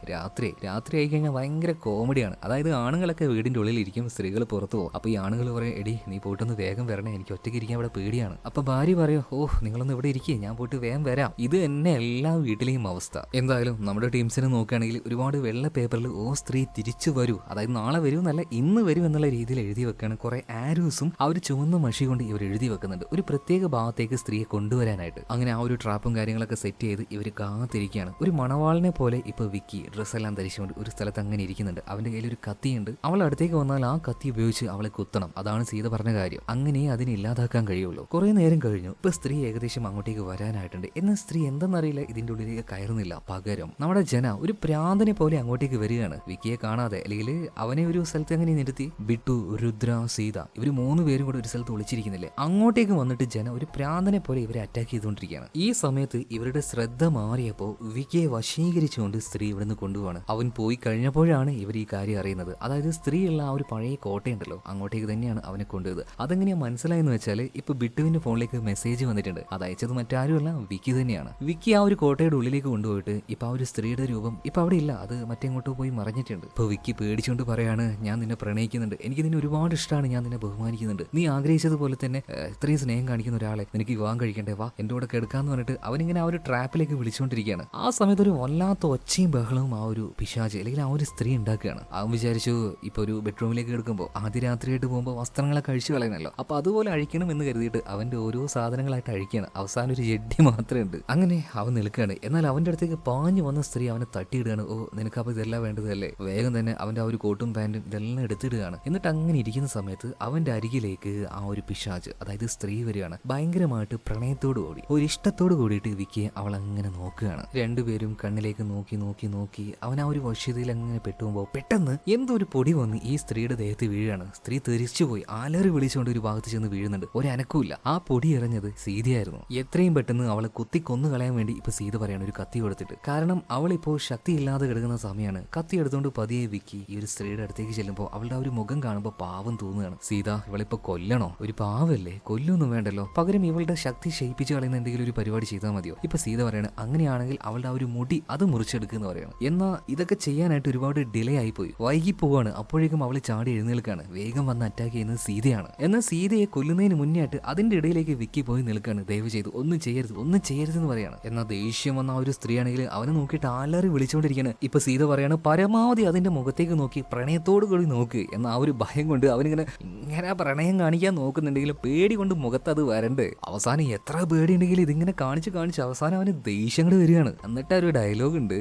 രാത്രി ആയി കഴിഞ്ഞാൽ ഭയങ്കര കോമഡിയാണ്. അതായത് ആണുങ്ങളൊക്കെ വീടിന്റെ ഉള്ളിലിരിക്കും, സ്ത്രീകൾ പുറത്തു പോകും. അപ്പൊ ഈ ആണുങ്ങൾ പറയും, എടി നീ പോയിട്ടൊന്ന് വേഗം വരണേ, എനിക്ക് ഒറ്റയ്ക്ക് ഇരിക്കാൻ ഇവിടെ പേടിയാണ്. അപ്പൊ ഭാര്യ പറയോ, ഓ നിങ്ങളൊന്ന് ഇവിടെ ഇരിക്കുക, ഞാൻ പോയിട്ട് വേഗം വരാം. ഇത് തന്നെ എല്ലാ വീട്ടിലെയും അവസ്ഥ. എന്തായാലും നമ്മുടെ ടീംസിനെ നോക്കുകയാണെങ്കിൽ ഒരുപാട് വെള്ള പേപ്പറിൽ ഓ സ്ത്രീ തിരിച്ചു വരൂ, അതായത് നാളെ വരൂ എന്നല്ല ഇന്ന് വരും എന്നുള്ള രീതിയിൽ എഴുതി വെക്കാണ്. കുറെ ആരോസും ആ ഒരു ചുവന്ന മഷി കൊണ്ട് ഇവർ എഴുതി വെക്കുന്നുണ്ട് ഒരു പ്രത്യേക ഭാഗത്തേക്ക് സ്ത്രീയെ കൊണ്ടുവരാനായിട്ട്. അങ്ങനെ ആ ഒരു ട്രാപ്പും കാര്യങ്ങളൊക്കെ സെറ്റ് ചെയ്ത് ഇവർ കാത്തിരിക്കുകയാണ്. ഒരു മണവാളിനെ പോലെ ഇപ്പൊ വിക്കി ഡ്രസ്സെല്ലാം ധരിച്ചുകൊണ്ട് ഒരു സ്ഥലത്ത് അങ്ങനെ ഇരിക്കുന്നുണ്ട്. അവന്റെ കയ്യിൽ ഒരു കത്തിയുണ്ട്. അവൾ അടുത്തേക്ക് വന്നാൽ ആ കത്തി ഉപയോഗിച്ച് അവളെ കുത്തണം. അതാണ് സീത പറഞ്ഞ കാര്യം. അങ്ങനെ അതിനെ ഇല്ലാതാക്കാൻ കഴിയുള്ളൂ. കുറെ നേരം കഴിഞ്ഞു. ഇപ്പൊ സ്ത്രീ ഏകദേശം അങ്ങോട്ടേക്ക് വരാനായിട്ടുണ്ട്. എന്നാൽ സ്ത്രീ എന്തെന്നറിയില്ല ഇതിന്റെ ഉള്ളിലേക്ക് കയറുന്നില്ല. പകരം നമ്മുടെ ജന ഒരു പ്രാന്തനെ പോലെ അങ്ങോട്ടേക്ക് വരികയാണ്. വിക്കിയെ കാണാതെ, അല്ലെങ്കിൽ അവനെ ഒരു സ്ഥലത്ത് അങ്ങനെ നിർത്തി ബിട്ടു, രുദ്ര, സീത ഇവര് 3 പേരും കൂടെ ഒരു സ്ഥലത്ത് ഒളിച്ചിരിക്കുന്നില്ലേ. അങ്ങോട്ടേക്ക് വന്നിട്ട് ജന ഒരു പ്രാന്തനെ പോലെ ഇവരെ അറ്റാക്ക് ചെയ്തുകൊണ്ടിരിക്കുകയാണ്. ഈ സമയത്ത് ഇവരുടെ ശ്രദ്ധ മാറിയപ്പോൾ വിക്കിയെ വശീകരിച്ചുകൊണ്ട് സ്ത്രീ ഇവിടുന്ന് കൊണ്ടുപോവാണ്. അവൻ പോയി കഴിഞ്ഞപ്പോഴാണ് ഇവർ ഈ കാര്യം അറിയുന്നത്. അതായത് സ്ത്രീയുള്ള ആ ഒരു പഴയ കോട്ടയുണ്ടല്ലോ അങ്ങോട്ടേക്ക് തന്നെയാണ് അവനെ കൊണ്ടുപോയത്. അതെങ്ങനെയാ മനസ്സിലായെന്ന് വെച്ചാൽ ഇപ്പൊ ബിട്ടുവിന്റെ ഫോണിലേക്ക് മെസ്സേജ് വന്നിട്ടുണ്ട്. അത് അയച്ചത് മറ്റാരുമല്ല വിക്കി തന്നെയാണ്. വിക്കി ആ ഒരു കോട്ടയുടെ ഉള്ളിലേക്ക് കൊണ്ടുപോയിട്ട് ഇപ്പൊ ആ ഒരു സ്ത്രീയുടെ രൂപം ഇപ്പൊ അവിടെ ഇല്ല, അത് മറ്റെങ്ങോട്ടോ പോയി മറഞ്ഞിട്ടുണ്ട്. ഇപ്പൊ വിക്കി പേടിച്ചുകൊണ്ട് പറയാണ്, ഞാൻ നിന്നെ പ്രണയിക്കുന്നുണ്ട്, എനിക്ക് നിന്നെ ഒരുപാട് ഇഷ്ടമാണ്, ഞാൻ നിന്നെ ബഹുമാനിക്കുന്നുണ്ട്, നീ ആഗ്രഹിച്ചതുപോലെ തന്നെ ഇത്രയും സ്നേഹം കാണിക്കുന്ന ഒരാളെ നിനക്ക് വിവാഹം കഴിക്കണ്ടേ, വാ എന്റെ കൂടെ കിടക്കാന്ന് പറഞ്ഞിട്ട് അവനിങ്ങനെ ആ ഒരു ട്രാപ്പിലേക്ക് വിളിച്ചുകൊണ്ടിരിക്കുകയാണ്. ആ സമയത്ത് ഒരു വല്ലാത്ത ഒച്ചയും ബഹളവും ആ ഒരു പിശാച് അല്ലെങ്കിൽ ആ ഒരു സ്ത്രീ ഉണ്ടാക്കുകയാണ്. അവൻ വിചാരിച്ചു ഇപ്പൊ ഒരു ബെഡ്റൂമിലേക്ക് എടുക്കുമ്പോൾ ആദ്യ രാത്രിയായിട്ട് പോകുമ്പോൾ വസ്ത്രങ്ങളൊക്കെ അഴിച്ചു കളയണല്ലോ, അപ്പൊ അതുപോലെ അഴിക്കണം എന്ന് കരുതിയിട്ട് അവന്റെ ഓരോ സാധനങ്ങളായിട്ട് അഴിക്കുകയാണ്. അവസാനം ഒരു ജഡ്ഡി മാത്രമേ ഉണ്ട്. അങ്ങനെ അവൻ നിൽക്കുകയാണ്. എന്നാൽ അവന്റെ അടുത്തേക്ക് പാഞ്ഞു വന്ന സ്ത്രീ അവനെ തട്ടിയിടുകയാണ്. ഓ നിനക്ക് അപ്പൊ ഇതെല്ലാം വേണ്ടതല്ലേ, വേഗം തന്നെ അവന്റെ ആ ഒരു കോട്ടും പാന്റും ഇതെല്ലാം എടുത്തിടുകയാണ്. എന്നിട്ട് അങ്ങനെ ഇരിക്കുന്ന സമയത്ത് അവന്റെ അരികിലേക്ക് ആ ഒരു പിശാച് അതായത് സ്ത്രീ വരികയാണ്. ഭയങ്കരമായിട്ട് പ്രണയത്തോടു കൂടി ഒരു ഇഷ്ടത്തോട് കൂടിയിട്ട് വിക്കിയെ അവൾ അങ്ങനെ നോക്കുകയാണ്. രണ്ടുപേരും കണ്ണിലേക്ക് നോക്കി നോക്കി നോക്കി അവൻ ആ ഒരു വശ്യതയിൽ അങ്ങനെ പെട്ടുപോകുമ്പോൾ പെട്ടെന്ന് എന്തോ ഒരു പൊടി വന്ന് ഈ സ്ത്രീയുടെ ദേഹത്ത് വീഴുകയാണ്. സ്ത്രീ തെറിച്ചുപോയി അലറി വിളിച്ചുകൊണ്ട് ഒരു ഭാഗത്ത് ചെന്ന് വീഴുന്നുണ്ട്. ഒരു അനക്കുമില്ല. ആ പൊടി എറിഞ്ഞത് സീതയായിരുന്നു. എത്രയും പെട്ടെന്ന് അവളെ കുത്തി കൊന്നു കളയാൻ വേണ്ടി ഇപ്പൊ സീത പറയാണ് ഒരു കത്തി കൊടുത്തിട്ട്. കാരണം അവളിപ്പോ ശക്തിയില്ലാതെ കിടക്കുന്ന സമയമാണ്. കത്തി എടുത്തുകൊണ്ട് പതിയെ വിക്കി ഈ ഒരു സ്ത്രീയുടെ അടുത്തേക്ക് ചെല്ലുമ്പോൾ അവളുടെ ആ ഒരു മുഖം കാണുമ്പോൾ പാവം തോന്നുകയാണ്. സീത ഇവളിപ്പോ കൊല്ലണോ, ഒരു പാവല്ലേ, കൊല്ലൊന്നും വേണ്ടല്ലോ, പകരം ഇവളുടെ ശക്തി ക്ഷയിപ്പിച്ച് കളയുന്ന എന്തെങ്കിലും ഒരു പരിപാടി ചെയ്താൽ മതിയോ. ഇപ്പൊ സീത പറയാണ് അങ്ങനെയാണെങ്കിൽ അവളുടെ ആ ഒരു മുടി അത് മുറിച്ചെടുക്കുന്ന പറയാണ്. എന്നാൽ ഇതൊക്കെ ചെയ്യാനായിട്ട് ഒരുപാട് ഡിലേ ആയിപ്പോയി, വൈകി പോവാണ്. അപ്പോഴേക്കും അവൾ ചാടി എഴുന്നേൽക്കാണ്. വേഗം വന്ന് അറ്റാക്ക് ചെയ്യുന്നത് സീതയാണ്. എന്നാൽ സീതയെ കൊല്ലുന്നതിന് മുന്നേ ആയിട്ട് അതിന്റെ ഇടയിലേക്ക് വിക്കി പോയി നിൽക്കാണ്. ദയവ് ചെയ്തു ഒന്നും ചെയ്യരുത്, ഒന്നും ചെയ്യരുതെന്ന് പറയാണ്. എന്നാൽ ദേഷ്യം വന്ന ആ ഒരു സ്ത്രീ ആണെങ്കിൽ അവനെ നോക്കിയിട്ട് അലറി വിളിച്ചുകൊണ്ടിരിക്കുകയാണ്. ഇപ്പൊ സീത പറയാണ് പരമാവധി അതിന്റെ മുഖത്തേക്ക് നോക്കി പ്രണയത്തോടു കൂടി നോക്ക് എന്ന ആ ഒരു ഭയം കൊണ്ട് അവനിങ്ങനെ പ്രണയം കാണിക്കാൻ നോക്കുന്നുണ്ടെങ്കിലും പേടി കൊണ്ട് മുഖത്ത് അത് വരണ്ട്. അവസാനം എത്ര പേടിയുണ്ടെങ്കിലും ഇതിങ്ങനെ കാണിച്ച് കാണിച്ച് അവസാനം അവന് ദേഷ്യങ്ങൾ വരികയാണ്. എന്നിട്ട് ഒരു ഡയലോഗ് ഉണ്ട്,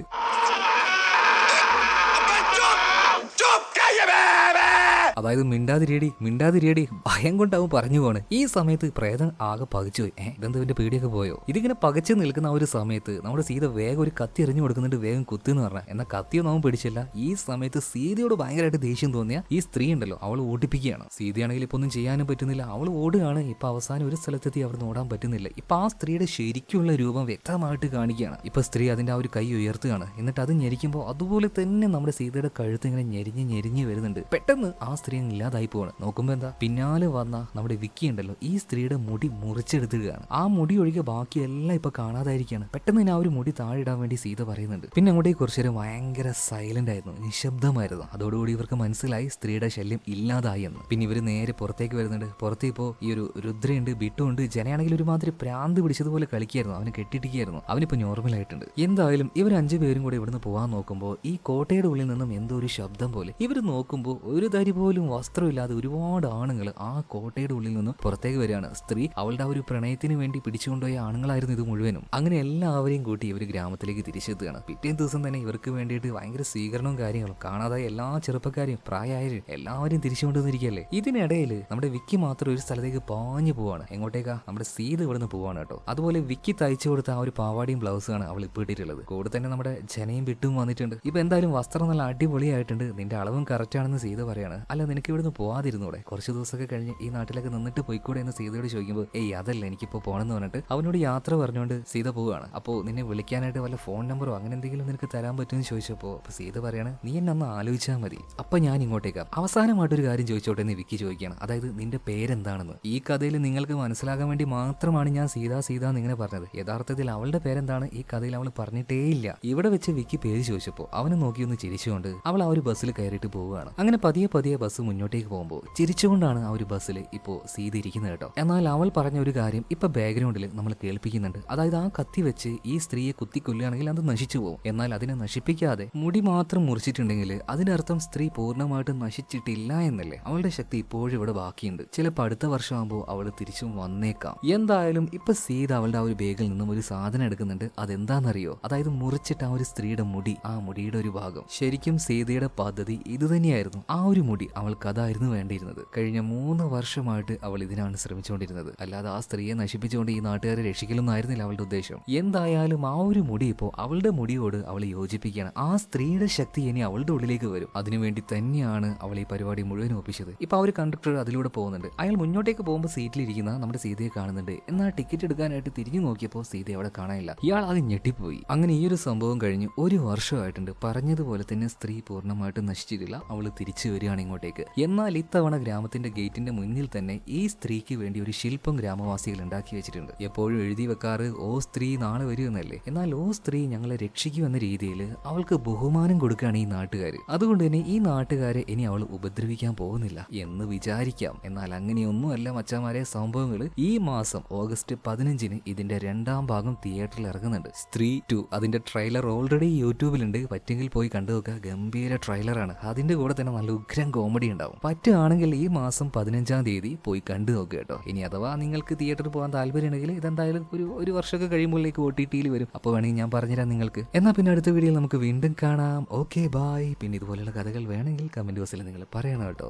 അതായത് മിണ്ടാതിരിയടി ഭയം കൊണ്ട് അവൻ പറഞ്ഞു പോണ്. ഈ സമയത്ത് പ്രേതം ആകെ പകച്ചുപോയി. ഇതെന്താ ഇവന്റെ പേടിയൊക്കെ പോയോ. ഇതിങ്ങനെ പകച്ചു നിൽക്കുന്ന ആ ഒരു സമയത്ത് നമ്മുടെ സീത വേഗം ഒരു കത്തി എറിഞ്ഞു കൊടുക്കുന്നുണ്ട്, വേഗം കുത്തിന്ന് പറഞ്ഞാൽ. എന്നാൽ കത്തിയൊന്നും അവൻ പിടിച്ചില്ല. ഈ സമയത്ത് സീതയോട് ഭയങ്കരമായിട്ട് ദേഷ്യം തോന്നിയ ഈ സ്ത്രീ ഉണ്ടല്ലോ അവൾ ഓടിപ്പിക്കുകയാണ്. സീതയാണെങ്കിൽ ഇപ്പൊ ഒന്നും ചെയ്യാനും പറ്റുന്നില്ല, അവൾ ഓടുകയാണ്. ഇപ്പൊ അവസാനം ഒരു സ്ഥലത്തെത്തി അവിടെ നിന്ന് ഓടാൻ പറ്റുന്നില്ല. ഇപ്പൊ ആ സ്ത്രീയുടെ ശരിക്കുള്ള രൂപം വ്യക്തമായിട്ട് കാണിക്കുകയാണ്. ഇപ്പൊ സ്ത്രീ അതിന്റെ ആ ഒരു കൈ ഉയർത്തുകയാണ്. എന്നിട്ട് അത് ഞെരിക്കുമ്പോൾ അതുപോലെ തന്നെ നമ്മുടെ സീതയുടെ കഴുത്ത് ഇങ്ങനെ ഞെരിഞ്ഞ് വരുന്നുണ്ട്. പെട്ടെന്ന് ആ സ്ത്രീ ഇല്ലാതായി പോവാണ്. നോക്കുമ്പോ എന്താ പിന്നാലെ വന്ന നമ്മുടെ വിക്കി ഉണ്ടല്ലോ ഈ സ്ത്രീയുടെ മുടി മുറിച്ചെടുത്തിടുകയാണ്. ആ മുടി ഒഴികെ ബാക്കിയെല്ലാം ഇപ്പൊ കാണാതായിരിക്കുകയാണ്. പെട്ടെന്ന് തന്നെ ആ ഒരു മുടി താഴെ ഇടാൻ വേണ്ടി സീത പറയുന്നുണ്ട്. പിന്നെ അങ്ങോട്ടേക്ക് കുറച്ചു നേരം ഭയങ്കര സൈലന്റ് ആയിരുന്നു, നിശബ്ദമായിരുന്നു. അതോടുകൂടി ഇവർക്ക് മനസ്സിലായി സ്ത്രീയുടെ ശല്യം ഇല്ലാതായി എന്ന്. പിന്നെ ഇവര് നേരെ പുറത്തേക്ക് വരുന്നുണ്ട്. പുറത്ത് ഇപ്പോ ഈ ഒരു രുദ്രയുണ്ട്, ബിട്ടുണ്ട്. ജനയാണെങ്കിൽ ഒരുമാതിരി പ്രാന്ത് പിടിച്ചതുപോലെ കളിക്കായിരുന്നു. അവന് കെട്ടിട്ടിരിക്കായിരുന്നു. അവനിപ്പോ നോർമൽ ആയിട്ടുണ്ട്. എന്തായാലും ഇവർ 5 പേരും കൂടെ ഇവിടുന്ന് പോകാൻ നോക്കുമ്പോൾ ഈ കോട്ടയുടെ ഉള്ളിൽ നിന്നും എന്തോ ഒരു ശബ്ദം പോലെ. ഇവർ നോക്കുമ്പോൾ ഒരു തരി പോലും വസ്ത്രമില്ലാതെ ഒരുപാട് ആണുങ്ങൾ ആ കോട്ടയുടെ ഉള്ളിൽ നിന്നും പുറത്തേക്ക് വരികയാണ്. സ്ത്രീ അവളുടെ ആ ഒരു പ്രണയത്തിന് വേണ്ടി പിടിച്ചുകൊണ്ടുപോയ ആണുങ്ങളായിരുന്നു ഇത് മുഴുവനും. അങ്ങനെ എല്ലാവരെയും കൂട്ടി ഇവർ ഗ്രാമത്തിലേക്ക് തിരിച്ചെത്തുകയാണ്. പിറ്റേ ദിവസം തന്നെ ഇവർക്ക് വേണ്ടിയിട്ട് ഭയങ്കര സ്വീകരണവും കാര്യങ്ങളും. കാണാതായ എല്ലാ ചെറുപ്പക്കാരെയും പ്രായമായവരും എല്ലാവരെയും തിരിച്ചു കൊണ്ടുവന്നിരിക്കുകയല്ലേ. ഇതിനിടയിൽ നമ്മുടെ വിക്കി മാത്രം ഒരു സ്ഥലത്തേക്ക് പാഞ്ഞു പോവാണ്. എങ്ങോട്ടേക്കാ, നമ്മുടെ സീത ഇവിടുന്ന് പോവാണ് കേട്ടോ. അതുപോലെ വിക്കി തയ്ച്ചു കൊടുത്ത ആ ഒരു പാവാടിയും ബ്ലൗസാണ് അവൾ ഇപ്പോൾ ഇട്ടിട്ടുള്ളത്. കൂടെ തന്നെ നമ്മുടെ ജനയും ബിട്ടും വന്നിട്ടുണ്ട്. ഇപ്പൊ എന്തായാലും വസ്ത്രം നല്ല അടിപൊളിയായിട്ടുണ്ട്, നിന്റെ അളവും കറക്റ്റ് ആണെന്ന് സീത പറയാണ്. അല്ല നിനക്ക് ഇവിടുന്ന് പോവാതിരുന്നൂടെ, കുറച്ച് ദിവസമൊക്കെ കഴിഞ്ഞ് ഈ നാട്ടിലൊക്കെ നിന്നിട്ട് പോയിക്കൂടെ എന്ന് സീതയോട് ചോദിക്കുമ്പോൾ അതല്ല എനിക്കിപ്പോൾ പോകണമെന്ന് പറഞ്ഞിട്ട് അവനോട് യാത്ര പറഞ്ഞുകൊണ്ട് സീത പോവുകയാണ്. അപ്പോൾ നിന്നെ വിളിക്കാനായിട്ട് വല്ല ഫോൺ നമ്പറോ അങ്ങനെ എന്തെങ്കിലും നിനക്ക് തരാൻ പറ്റുമെന്ന് ചോദിച്ചപ്പോൾ സീത പറയാണ് നീ എന്നെ ഒന്ന് ആലോചിച്ചാൽ മതി, അപ്പൊ ഞാൻ ഇങ്ങോട്ടേക്കാം. അവസാനമായിട്ടൊരു കാര്യം ചോദിച്ചോട്ടെ എന്ന് വിക്കി ചോദിക്കുകയാണ്. അതായത് നിന്റെ പേരെന്താണെന്ന്. ഈ കഥയിൽ നിങ്ങൾക്ക് മനസ്സിലാകാൻ വേണ്ടി മാത്രമാണ് ഞാൻ സീത എന്നിങ്ങനെ പറഞ്ഞത്. യഥാർത്ഥത്തിൽ അവളുടെ പേരെന്താണ് ഈ കഥയിൽ അവൾ പറഞ്ഞിട്ടേ ഇല്ല. ഇവിടെ വെച്ച് വിക്കി പേര് ചോദിച്ചപ്പോൾ അവനെ നോക്കി ഒന്ന് ചിരിച്ചുകൊണ്ട് അവൾ ആ ഒരു ബസ്സിൽ കയറിയിട്ട് പോവുകയാണ്. അങ്ങനെ പതിയെ ബസ് മുന്നോട്ടേക്ക് പോകുമ്പോൾ ചിരിച്ചുകൊണ്ടാണ് ആ ഒരു ബസ്സിൽ ഇപ്പോൾ സീത ഇരിക്കുന്നത് കേട്ടോ. എന്നാൽ അവൾ പറഞ്ഞ ഒരു കാര്യം ഇപ്പൊ ബാക്ക്ഗ്രൗണ്ടിൽ നമ്മൾ കേൾപ്പിക്കുന്നുണ്ട്. അതായത് ആ കത്തി വെച്ച് ഈ സ്ത്രീയെ കുത്തിക്കൊല്ലുകയാണെങ്കിൽ അത് നശിച്ചു പോകും. എന്നാൽ അതിനെ നശിപ്പിക്കാതെ മുടി മാത്രം മുറിച്ചിട്ടുണ്ടെങ്കിൽ അതിനർത്ഥം സ്ത്രീ പൂർണ്ണമായിട്ടും നശിച്ചിട്ടില്ല എന്നല്ലേ. അവളുടെ ശക്തി ഇപ്പോഴും ഇവിടെ ബാക്കിയുണ്ട്. ചിലപ്പോൾ അടുത്ത വർഷമാകുമ്പോൾ അവൾ തിരിച്ചും വന്നേക്കാം. എന്തായാലും ഇപ്പൊ സീത അവളുടെ ആ ഒരു ബാഗിൽ നിന്നും ഒരു സാധനം എടുക്കുന്നുണ്ട്. അതെന്താണെന്നറിയോ? അതായത് മുറിച്ചിട്ട് ആ ഒരു സ്ത്രീയുടെ മുടി, ആ മുടിയുടെ ഒരു ഭാഗം. ശരിക്കും സീതയുടെ പദ്ധതി ഇത് തന്നെയായിരുന്നു. ആ ഒരു മുടി അവൾക്ക് അതായിരുന്നു വേണ്ടിയിരുന്നത്. കഴിഞ്ഞ 3 വർഷമായിട്ട് അവൾ ഇതിനാണ് ശ്രമിച്ചുകൊണ്ടിരുന്നത്. അല്ലാതെ ആ സ്ത്രീയെ നശിപ്പിച്ചുകൊണ്ട് ഈ നാട്ടുകാരെ രക്ഷിക്കലൊന്നും ആയിരുന്നില്ല അവളുടെ ഉദ്ദേശം. എന്തായാലും ആ ഒരു മുടി ഇപ്പോൾ അവളുടെ മുടിയോട് അവൾ യോജിപ്പിക്കുകയാണ്. ആ സ്ത്രീയുടെ ശക്തി ഇനി അവളുടെ ഉള്ളിലേക്ക് വരും. അതിനുവേണ്ടി തന്നെയാണ് അവൾ ഈ പരിപാടി മുഴുവൻ ഒപ്പിച്ചത്. ഇപ്പൊ ആ ഒരു കണ്ടക്ടർ അതിലൂടെ പോകുന്നുണ്ട്. അയാൾ മുന്നോട്ടേക്ക് പോകുമ്പോൾ സീറ്റിലിരിക്കുന്ന നമ്മുടെ സീതയെ കാണുന്നുണ്ട്. എന്നാൽ ടിക്കറ്റ് എടുക്കാനായിട്ട് തിരിഞ്ഞു നോക്കിയപ്പോൾ സീത അവിടെ കാണാനില്ല. ഇയാൾ അത് ഞെട്ടിപ്പോയി. അങ്ങനെ ഈ ഒരു സംഭവം കഴിഞ്ഞ് 1 വർഷമായിട്ടുണ്ട്. പറഞ്ഞതുപോലെ തന്നെ സ്ത്രീ പൂർണ്ണമായിട്ടും നശിച്ചിട്ടില്ല. അവൾ തിരിച്ചു വരികയാണ് ഇങ്ങോട്ടേക്ക്. എന്നാൽ ഇത്തവണ ഗ്രാമത്തിന്റെ ഗേറ്റിന്റെ മുന്നിൽ തന്നെ ഈ സ്ത്രീക്ക് വേണ്ടി ഒരു ശില്പം ഗ്രാമവാസികൾ ഉണ്ടാക്കി വെച്ചിട്ടുണ്ട്. എപ്പോഴും എഴുതി വെക്കാറ് ഓ സ്ത്രീ നാളെ വരുമെന്നല്ലേ. എന്നാൽ ഓ സ്ത്രീ ഞങ്ങളെ രക്ഷിക്കുമെന്ന രീതിയിൽ അവൾക്ക് ബഹുമാനം കൊടുക്കുകയാണ് ഈ നാട്ടുകാർ. അതുകൊണ്ട് തന്നെ ഈ നാട്ടുകാരെ ഇനി അവൾ ഉപദ്രവിക്കാൻ പോകുന്നില്ല എന്ന് വിചാരിക്കാം. എന്നാൽ അങ്ങനെയൊന്നുമല്ല മച്ചാമാരെ സംഭവങ്ങൾ. ഈ മാസം ഓഗസ്റ്റ് 15-ന് ഇതിന്റെ 2ാം ഭാഗം തിയേറ്ററിൽ ഇറങ്ങുന്നുണ്ട്. സ്ത്രീ 2 അതിന്റെ ട്രെയിലർ ഓൾറെഡി യൂട്യൂബിലുണ്ട്. പറ്റെങ്കിൽ പോയി കണ്ടു നോക്കുക. ഗംഭീര ട്രെയിലറാണ്. അതിന്റെ കൂടെ തന്നെ നല്ല ഉഗ്രം കോമഡി ഉണ്ടാവും. പറ്റുകയാണെങ്കിൽ ഈ മാസം 15-ാം തീയതി പോയി കണ്ടു നോക്കുക കേട്ടോ. ഇനി അഥവാ നിങ്ങൾക്ക് തിയേറ്ററിൽ പോകാൻ താല്പര്യമുണ്ടെങ്കിൽ ഇതെന്തായാലും ഒരു വർഷമൊക്കെ കഴിയുമ്പോഴേക്ക് OTT-യിൽ വരും. അപ്പോൾ വേണമെങ്കിൽ ഞാൻ പറഞ്ഞുതരാം നിങ്ങൾക്ക്. എന്നാൽ പിന്നെ അടുത്ത വീഡിയോയിൽ നമുക്ക് വീണ്ടും കാണാം. Okay bye. പിന്നെ ഇതുപോലെയുള്ള കഥകൾ വേണമെങ്കിൽ കമന്റ് ബോക്സിൽ നിങ്ങൾ പറയണം കേട്ടോ.